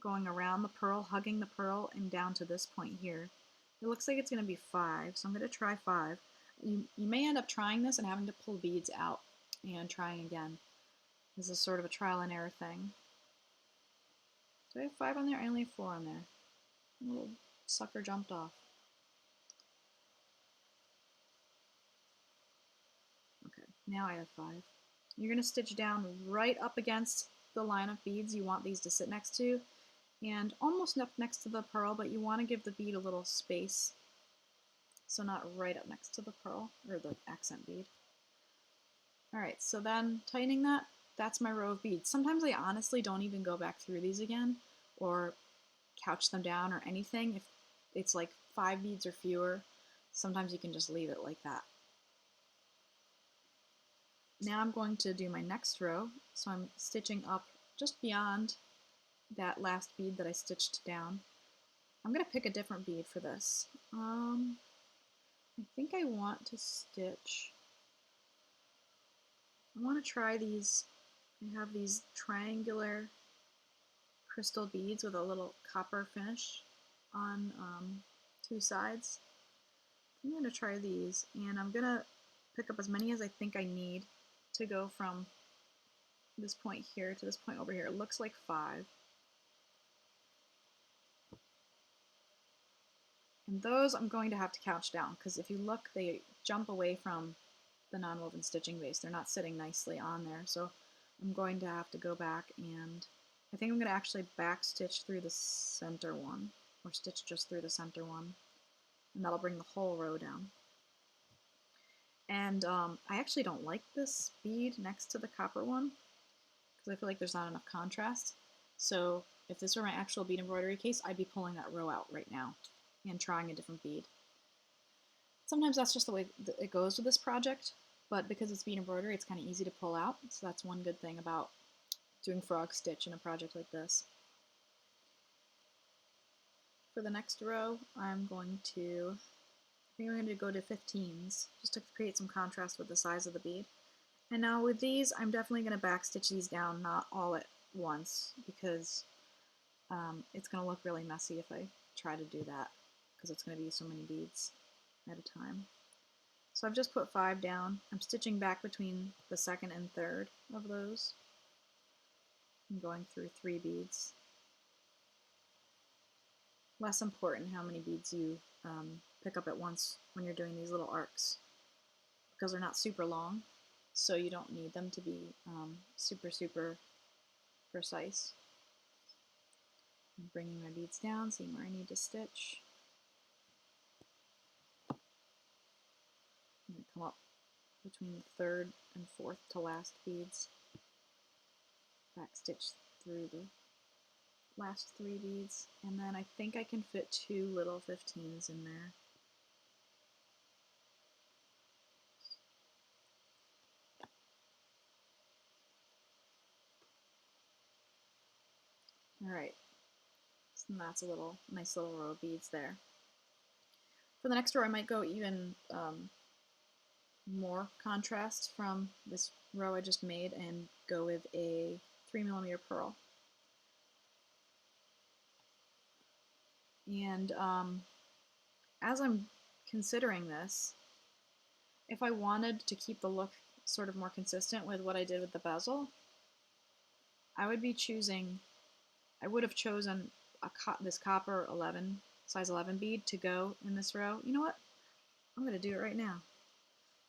going around the pearl, hugging the pearl, and down to this point here. It looks like it's going to be 5, so I'm going to try 5. You may end up trying this and having to pull beads out and trying again. This is sort of a trial and error thing. Do I have 5 on there? I only have 4 on there. A little sucker jumped off. Okay, now I have 5. You're going to stitch down right up against the line of beads you want these to sit next to, and almost up next to the pearl, but you want to give the bead a little space. So not right up next to the pearl, or the accent bead. Alright, so then tightening that, that's my row of beads. Sometimes I honestly don't even go back through these again, or couch them down or anything. If it's like 5 beads or fewer, sometimes you can just leave it like that. Now I'm going to do my next row, so I'm stitching up just beyond that last bead that I stitched down. I'm going to pick a different bead for this. I think I want to stitch, I want to try these, I have these triangular crystal beads with a little copper finish on 2 sides. I'm going to try these, and I'm going to pick up as many as I think I need to go from this point here to this point over here. It looks like 5. And those I'm going to have to couch down, because if you look, they jump away from the non-woven stitching base. They're not sitting nicely on there. So I'm going to have to go back, and I think I'm going to actually back stitch through the center one, or stitch just through the center one, and that'll bring the whole row down. And I actually don't like this bead next to the copper one, because I feel like there's not enough contrast. So if this were my actual bead embroidery case, I'd be pulling that row out right now and trying a different bead. Sometimes that's just the way it goes with this project, but because it's bead embroidery, it's kind of easy to pull out. So that's one good thing about doing frog stitch in a project like this. For the next row, I'm going to go to 15s, just to create some contrast with the size of the bead. And now with these, I'm definitely going to back stitch these down, not all at once, because it's going to look really messy if I try to do that, because it's going to be so many beads at a time. So I've just put 5 down. I'm stitching back between the second and third of those. I'm going through 3 beads. Less important how many beads you pick up at once when you're doing these little arcs, because they're not super long, so you don't need them to be super precise. I'm bringing my beads down, seeing where I need to stitch. I'm going to come up between the third and fourth to last beads, back stitch through the last 3 beads, and then I think I can fit 2 little 15s in there. Alright, so that's a nice little row of beads there. For the next row I might go even more contrast from this row I just made and go with a 3mm pearl. And as I'm considering this, if I wanted to keep the look sort of more consistent with what I did with the bezel, I would have chosen this copper 11, size 11 bead to go in this row. You know what? I'm going to do it right now.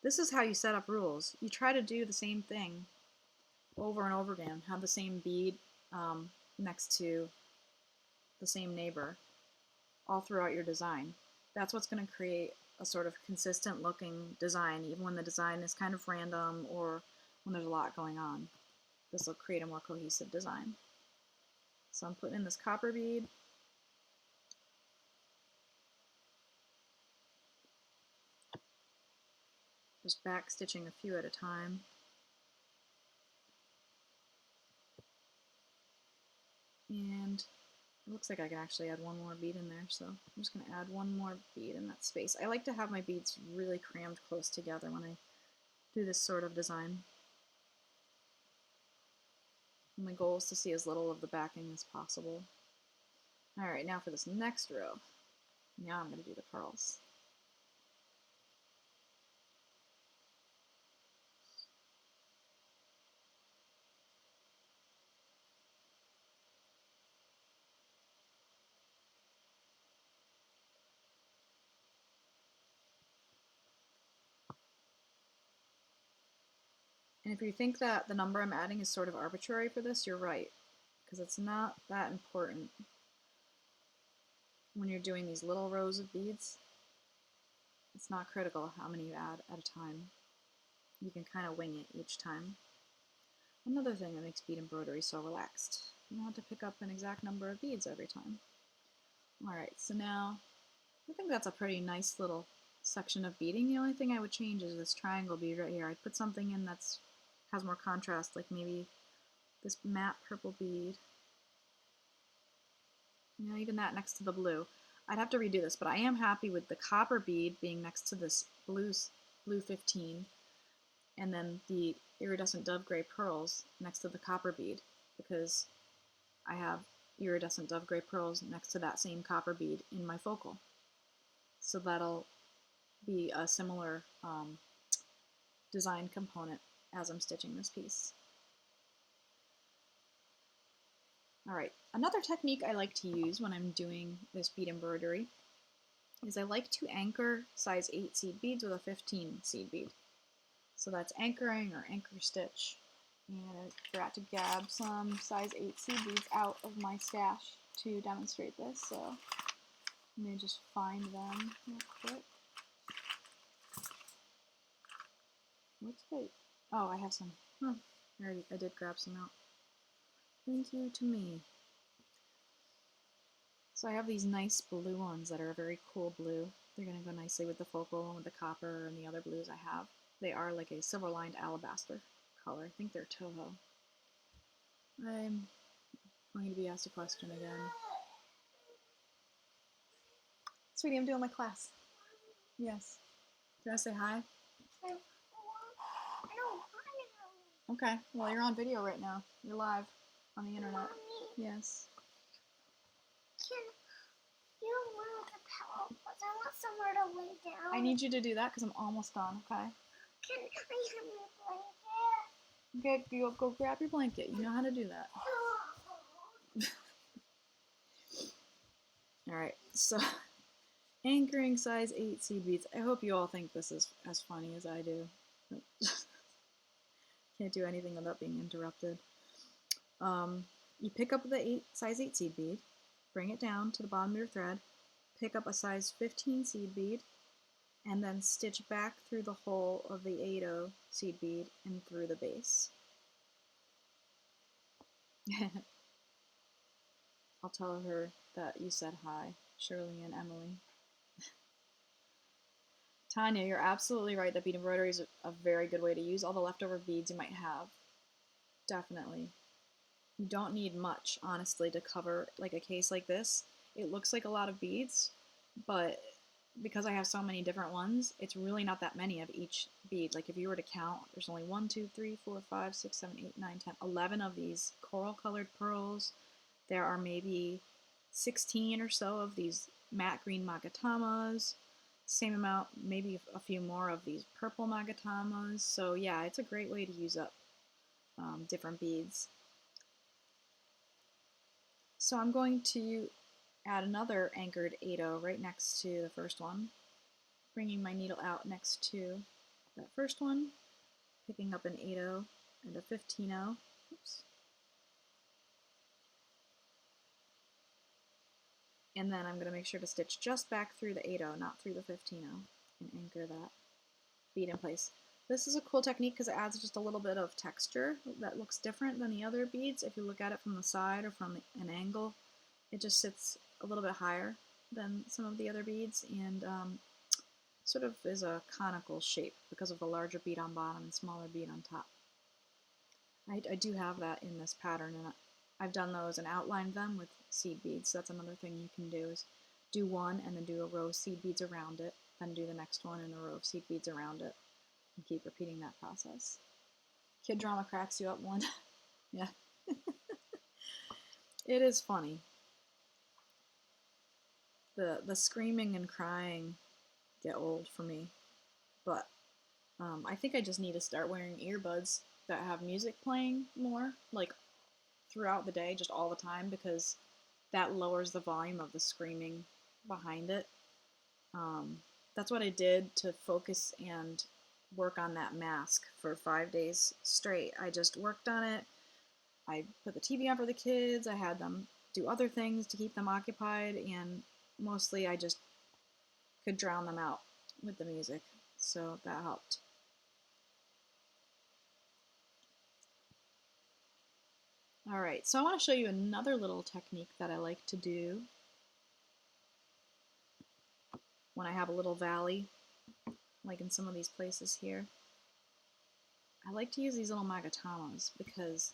This is how you set up rules. You try to do the same thing over and over again. Have the same bead next to the same neighbor all throughout your design. That's what's going to create a sort of consistent looking design, even when the design is kind of random or when there's a lot going on. This will create a more cohesive design. So I'm putting in this copper bead. Just back stitching a few at a time. And it looks like I can actually add one more bead in there, so I'm just going to add one more bead in that space. I like to have my beads really crammed close together when I do this sort of design. And my goal is to see as little of the backing as possible. Alright, now for this next row. Now I'm going to do the pearls. And if you think that the number I'm adding is sort of arbitrary for this, you're right, because it's not that important when you're doing these little rows of beads. It's not critical how many you add at a time. You can kind of wing it each time. Another thing that makes bead embroidery so relaxed. You don't have to pick up an exact number of beads every time. Alright, so now I think that's a pretty nice little section of beading. The only thing I would change is this triangle bead right here. I'd put something in that's has more contrast, like maybe this matte purple bead. You know, even that next to the blue. I'd have to redo this, but I am happy with the copper bead being next to this blue 15, and then the iridescent dove gray pearls next to the copper bead, because I have iridescent dove gray pearls next to that same copper bead in my focal. So that'll be a similar design component as I'm stitching this piece. Alright, another technique I like to use when I'm doing this bead embroidery is I like to anchor size 8 seed beads with a 15 seed bead. So that's anchoring or anchor stitch. And I forgot to grab some size 8 seed beads out of my stash to demonstrate this, so let me just find them real quick. What's it? Oh, I have some. Huh. I did grab some out. Thank you to me. So I have these nice blue ones that are a very cool blue. They're going to go nicely with the focal and with the copper and the other blues I have. They are like a silver-lined alabaster color. I think they're Toho. I'm going to be asked a question again. Sweetie, I'm doing my class. Yes. Do you want to say hi? Okay, well, you're on video right now. You're live on the internet. Yes. Can you move the pillow? Because I want somewhere to lay down. I need you to do that because I'm almost done, okay? Can I have my blanket? Okay, go grab your blanket. You know how to do that. Alright, so anchoring size 8 seed beads. I hope you all think this is as funny as I do. Can't do anything without being interrupted. You pick up the size 8 seed bead, bring it down to the bottom of your thread, pick up a size 15 seed bead, and then stitch back through the hole of the 8-0 seed bead and through the base. I'll tell her that you said hi, Shirley and Emily. Tanya, you're absolutely right that bead embroidery is a very good way to use all the leftover beads you might have. Definitely. You don't need much, honestly, to cover like a case like this. It looks like a lot of beads, but because I have so many different ones, it's really not that many of each bead. Like if you were to count, there's only 1, 2, 3, 4, 5, 6, 7, 8, 9, 10, 11 of these coral colored pearls. There are maybe 16 or so of these matte green magatamas. Same amount, maybe a few more of these purple magatamas. So yeah, it's a great way to use up different beads. So I'm going to add another anchored 8-0 right next to the first one, bringing my needle out next to that first one, picking up an 8-0 and a 15-0. Oops. And then I'm going to make sure to stitch just back through the 8-0, not through the 15-0, and anchor that bead in place. This is a cool technique because it adds just a little bit of texture that looks different than the other beads. If you look at it from the side or from an angle, it just sits a little bit higher than some of the other beads, and sort of is a conical shape because of the larger bead on bottom and smaller bead on top. I do have that in this pattern, and I've done those and outlined them with seed beads. So that's another thing you can do, is do one and then do a row of seed beads around it, then do the next one and a row of seed beads around it, and keep repeating that process. Kid drama cracks you up one. Yeah. It is funny. The screaming and crying get old for me, but I think I just need to start wearing earbuds that have music playing more, like throughout the day, just all the time, because that lowers the volume of the screaming behind it. That's what I did to focus and work on that mask for 5 days straight. I just worked on it. I put the TV on for the kids. I had them do other things to keep them occupied, and mostly I just could drown them out with the music, so that helped. Alright, so I want to show you another little technique that I like to do when I have a little valley, like in some of these places here. I like to use these little magatamas because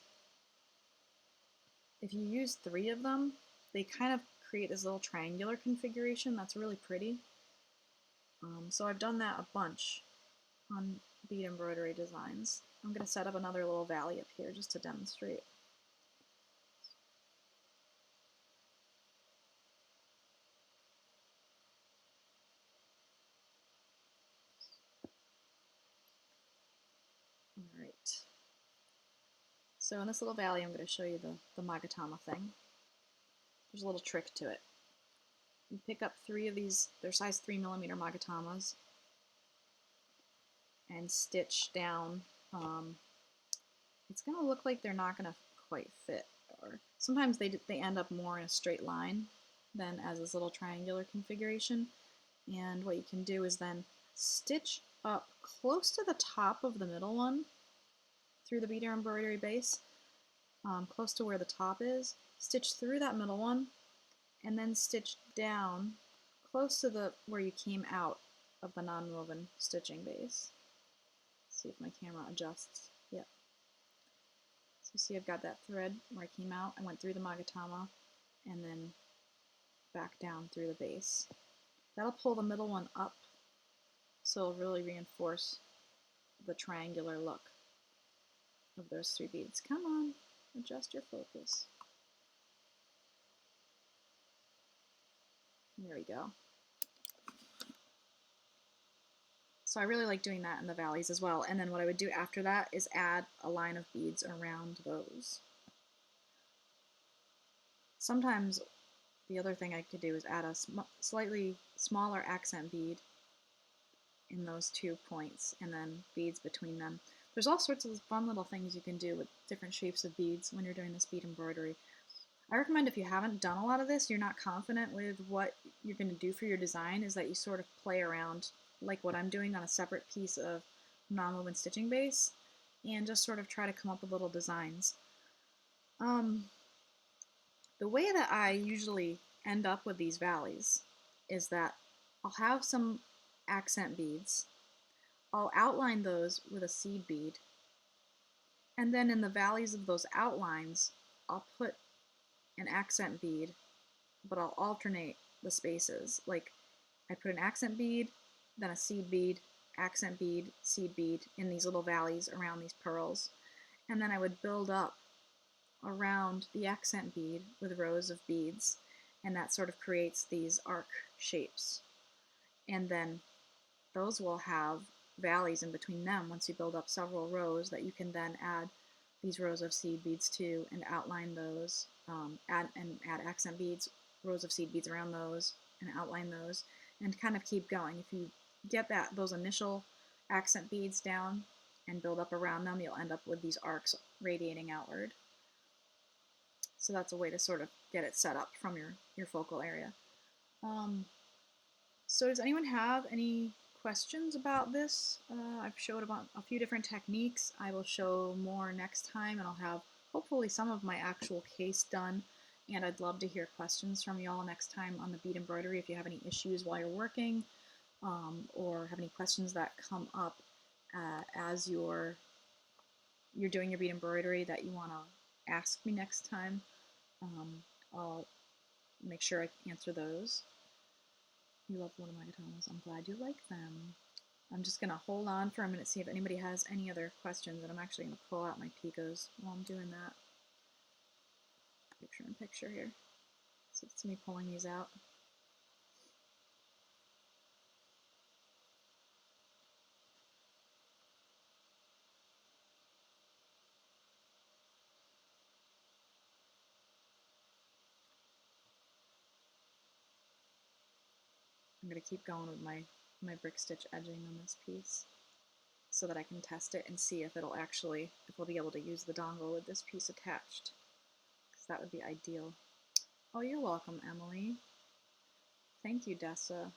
if you use 3 of them, they kind of create this little triangular configuration that's really pretty. So I've done that a bunch on bead embroidery designs. I'm going to set up another little valley up here just to demonstrate. Alright. So in this little valley, I'm going to show you the magatama thing. There's a little trick to it. You pick up 3 of these, they're size 3mm magatamas, and stitch down. It's going to look like they're not going to quite fit, or sometimes they end up more in a straight line than as this little triangular configuration. And what you can do is then stitch up close to the top of the middle one through the bead embroidery base, close to where the top is, stitch through that middle one, and then stitch down close to the where you came out of the non-woven stitching base. Let's see if my camera adjusts. Yep. So you see I've got that thread where I came out, I went through the magatama, and then back down through the base. That'll pull the middle one up, so it'll really reinforce the triangular look of those 3 beads. Come on, adjust your focus. There we go. So I really like doing that in the valleys as well. And then what I would do after that is add a line of beads around those. Sometimes the other thing I could do is add a slightly smaller accent bead in those 2 points, and then beads between them. There's all sorts of fun little things you can do with different shapes of beads when you're doing this bead embroidery. I recommend, if you haven't done a lot of this, you're not confident with what you're going to do for your design, is that you sort of play around like what I'm doing on a separate piece of non-woven stitching base, and just sort of try to come up with little designs. The way that I usually end up with these valleys is that I'll have some accent beads, I'll outline those with a seed bead, and then in the valleys of those outlines, I'll put an accent bead, but I'll alternate the spaces. Like, I put an accent bead, then a seed bead, accent bead, seed bead in these little valleys around these pearls, and then I would build up around the accent bead with rows of beads, and that sort of creates these arc shapes. And then those will have valleys in between them once you build up several rows that you can then add these rows of seed beads to, and outline those, add accent beads, rows of seed beads around those, and outline those, and kind of keep going. If you get those initial accent beads down and build up around them, you'll end up with these arcs radiating outward. So that's a way to sort of get it set up from your focal area. So does anyone have any questions about this. I've showed about a few different techniques. I will show more next time, and I'll have hopefully some of my actual case done. And I'd love to hear questions from y'all next time on the bead embroidery if you have any issues while you're working, or have any questions that come up as you're doing your bead embroidery that you want to ask me next time. I'll make sure I answer those. You love one of my magatamas. I'm glad you like them. I'm just going to hold on for a minute, see if anybody has any other questions, and I'm actually going to pull out my picots while I'm doing that. Picture in picture here. So it's me pulling these out. I'm going to keep going with my brick stitch edging on this piece so that I can test it and see if it'll actually, if we'll be able to use the dongle with this piece attached, because that would be ideal. Oh, you're welcome, Emily. Thank you, Dessa.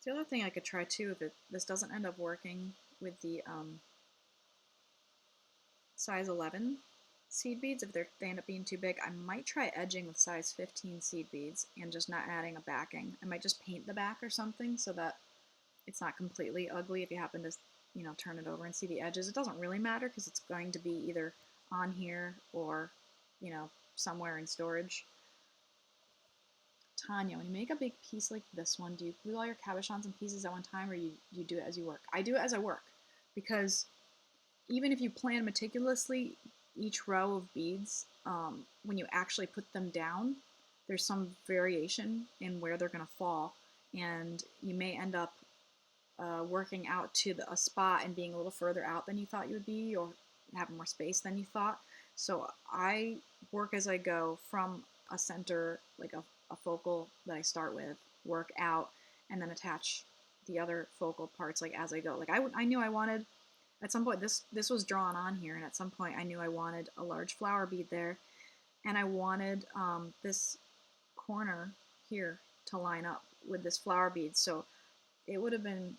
The other thing I could try too, if this doesn't end up working with the size 11 seed beads, if they end up being too big, I might try edging with size 15 seed beads and just not adding a backing. I might just paint the back or something so that it's not completely ugly if you happen to, you know, turn it over and see the edges. It doesn't really matter because it's going to be either on here or, you know, somewhere in storage. Tanya, when you make a big piece like this one, do you glue all your cabochons and pieces at one time, or you do it as you work? I do it as I work, because even if you plan meticulously each row of beads, when you actually put them down, there's some variation in where they're going to fall, and you may end up working out to a spot and being a little further out than you thought you would be, or having more space than you thought. So I work as I go from a center, like a focal that I start with, work out, and then attach the other focal parts like as I go. Like I knew I wanted, at some point, this was drawn on here, and at some point I knew I wanted a large flower bead there, and I wanted this corner here to line up with this flower bead. So it would have been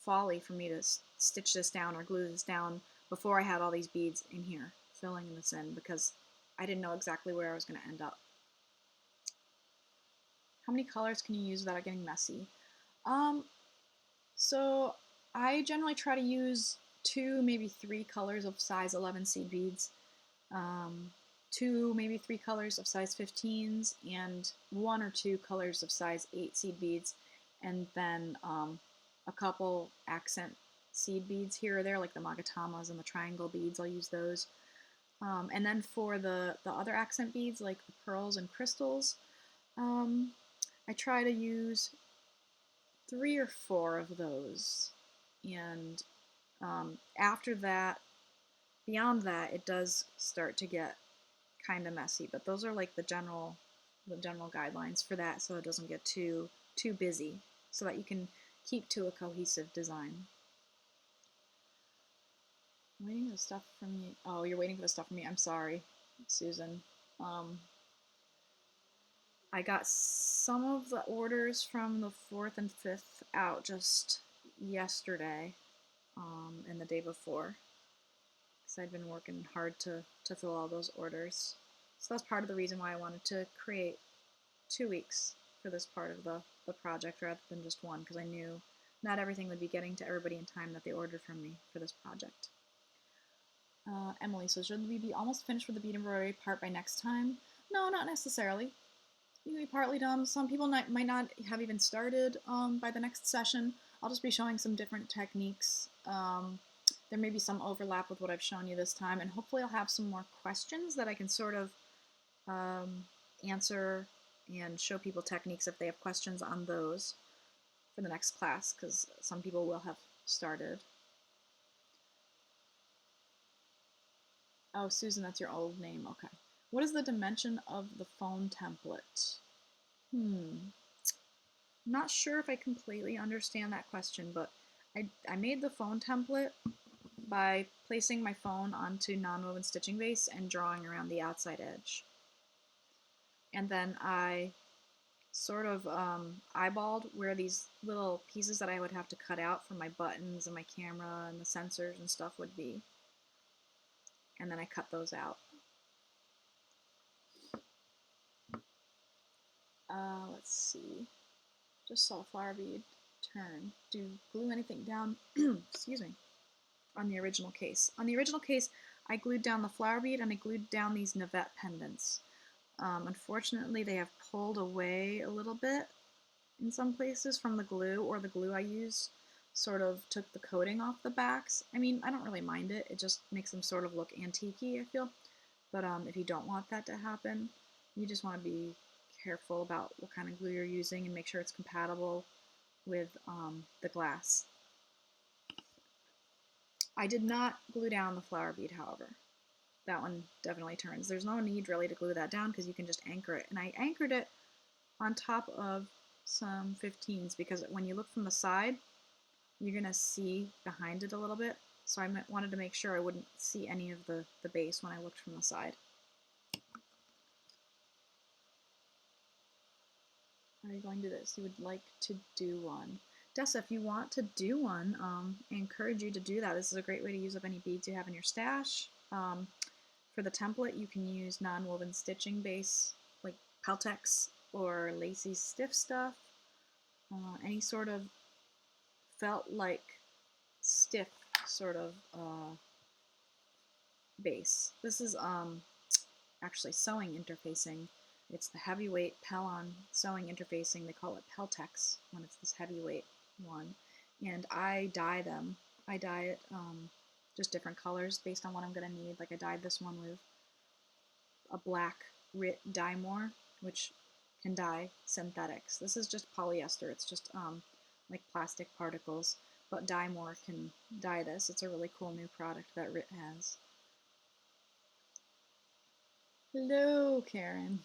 folly for me to stitch this down or glue this down before I had all these beads in here filling this in, because I didn't know exactly where I was going to end up. How many colors can you use without getting messy? So I generally try to use 2, maybe 3 colors of size 11 seed beads, 2, maybe 3 colors of size 15s, and 1 or 2 colors of size 8 seed beads, and then a couple accent seed beads here or there, like the magatamas and the triangle beads. I'll use those. And then for the other accent beads, like the pearls and crystals, I try to use 3 or 4 of those. And after that, beyond that, it does start to get kind of messy. But those are like the general guidelines for that, so it doesn't get too busy, so that you can keep to a cohesive design. I'm waiting for the stuff from you. Oh, you're waiting for the stuff from me. I'm sorry, Susan. I got some of the orders from the 4th and 5th out just yesterday, and the day before, because I'd been working hard to fill all those orders. So that's part of the reason why I wanted to create 2 weeks for this part of the project rather than just one, because I knew not everything would be getting to everybody in time that they ordered from me for this project. Emily, so should we be almost finished with the bead embroidery part by next time? No, not necessarily. You can be partly done. Some people might not have even started by the next session. I'll just be showing some different techniques. There may be some overlap with what I've shown you this time, and hopefully I'll have some more questions that I can sort of answer and show people techniques if they have questions on those for the next class, because some people will have started. Oh, Susan, that's your old name. Okay. What is the dimension of the phone template? I'm not sure if I completely understand that question, but I made the phone template by placing my phone onto non-woven stitching base and drawing around the outside edge. And then I sort of eyeballed where these little pieces that I would have to cut out for my buttons and my camera and the sensors and stuff would be. And then I cut those out. Let's see. Just saw a flower bead turn. Do you glue anything down? Excuse me. On the original case. On the original case, I glued down the flower bead and I glued down these navette pendants. Unfortunately, they have pulled away a little bit in some places from the glue, or the glue I use sort of took the coating off the backs. I mean, I don't really mind it. It just makes them sort of look antique-y, I feel. But if you don't want that to happen, you just want to be careful about what kind of glue you're using and make sure it's compatible with the glass. I did not glue down the flower bead, however. That one definitely turns. There's no need really to glue that down because you can just anchor it. And I anchored it on top of some 15s because when you look from the side, you're going to see behind it a little bit. So I wanted to make sure I wouldn't see any of the base when I looked from the side. Are you going to do this? You would like to do one. Dessa, if you want to do one, I encourage you to do that. This is a great way to use up any beads you have in your stash. For the template, you can use non-woven stitching base, like Peltex or lacy stiff stuff. Any sort of felt-like stiff sort of base. This is actually sewing interfacing. It's the heavyweight Pellon sewing interfacing. They call it Peltex when it's this heavyweight one. And I dye them. I dye it just different colors based on what I'm going to need. Like I dyed this one with a black Rit dye more, which can dye synthetics. This is just polyester. It's just like plastic particles. But dye more can dye this. It's a really cool new product that Rit has. Hello, Karen.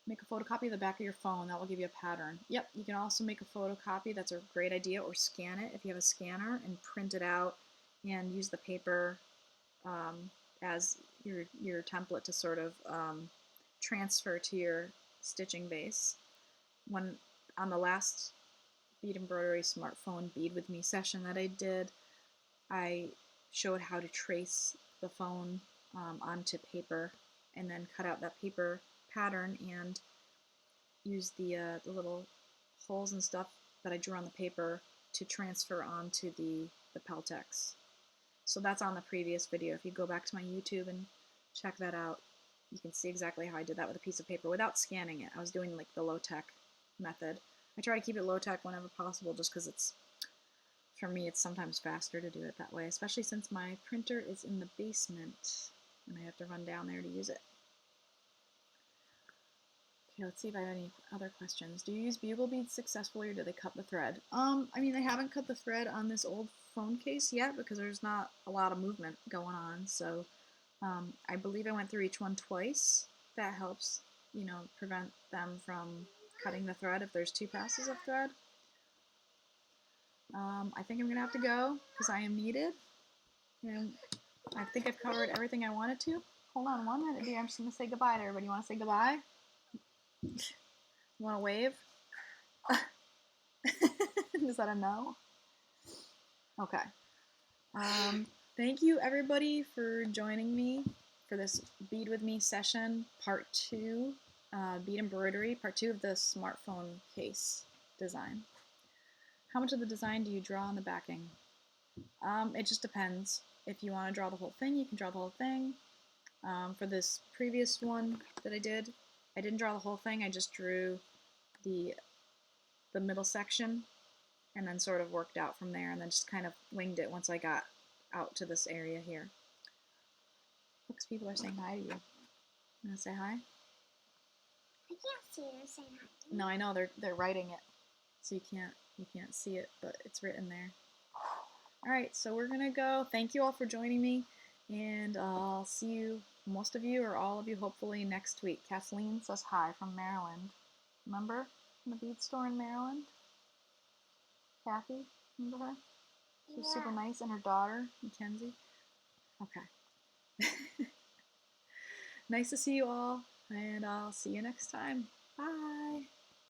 Make a photocopy of the back of your phone. That will give you a pattern. Yep, you can also make a photocopy. That's a great idea. Or scan it if you have a scanner and print it out and use the paper as your template to sort of transfer to your stitching base. When on the last Bead Embroidery smartphone Bead With Me session that I did, I showed how to trace the phone onto paper and then cut out that paper pattern and use the little holes and stuff that I drew on the paper to transfer onto the Peltex. So that's on the previous video. If you go back to my YouTube and check that out, you can see exactly how I did that with a piece of paper without scanning it. I was doing like the low-tech method. I try to keep it low-tech whenever possible just because it's, for me, it's sometimes faster to do it that way, especially since my printer is in the basement and I have to run down there to use it. Okay, let's see if I have any other questions. Do you use bugle beads successfully or do they cut the thread? I mean, they haven't cut the thread on this old phone case yet because there's not a lot of movement going on. So I believe I went through each one twice. That helps, you know, prevent them from cutting the thread if there's two passes of thread. I think I'm going to have to go because I am needed. And I think I've covered everything I wanted to. Hold on 1 minute, dear. I'm just going to say goodbye to everybody. You want to say goodbye? You want to wave? Is that a no? Okay. Thank you everybody for joining me for this Bead With Me session, part 2, Bead Embroidery, part 2 of the smartphone case design. How much of the design do you draw on the backing? It just depends. If you want to draw the whole thing, you can draw the whole thing. For this previous one that I didn't draw the whole thing. I just drew the middle section and then sort of worked out from there and then just kind of winged it once I got out to this area here. Looks people are saying hi to you. You want to say hi? I can't see them saying hi. No, I know they're writing it, so you can't see it, but it's written there. All right, so we're gonna go. Thank you all for joining me, and I'll see you, most of you or all of you, hopefully next week. Kathleen says hi from Maryland. Remember from the bead store in Maryland? Kathy, remember her? She's super nice, and her daughter, Mackenzie. Okay. Nice to see you all, and I'll see you next time. Bye.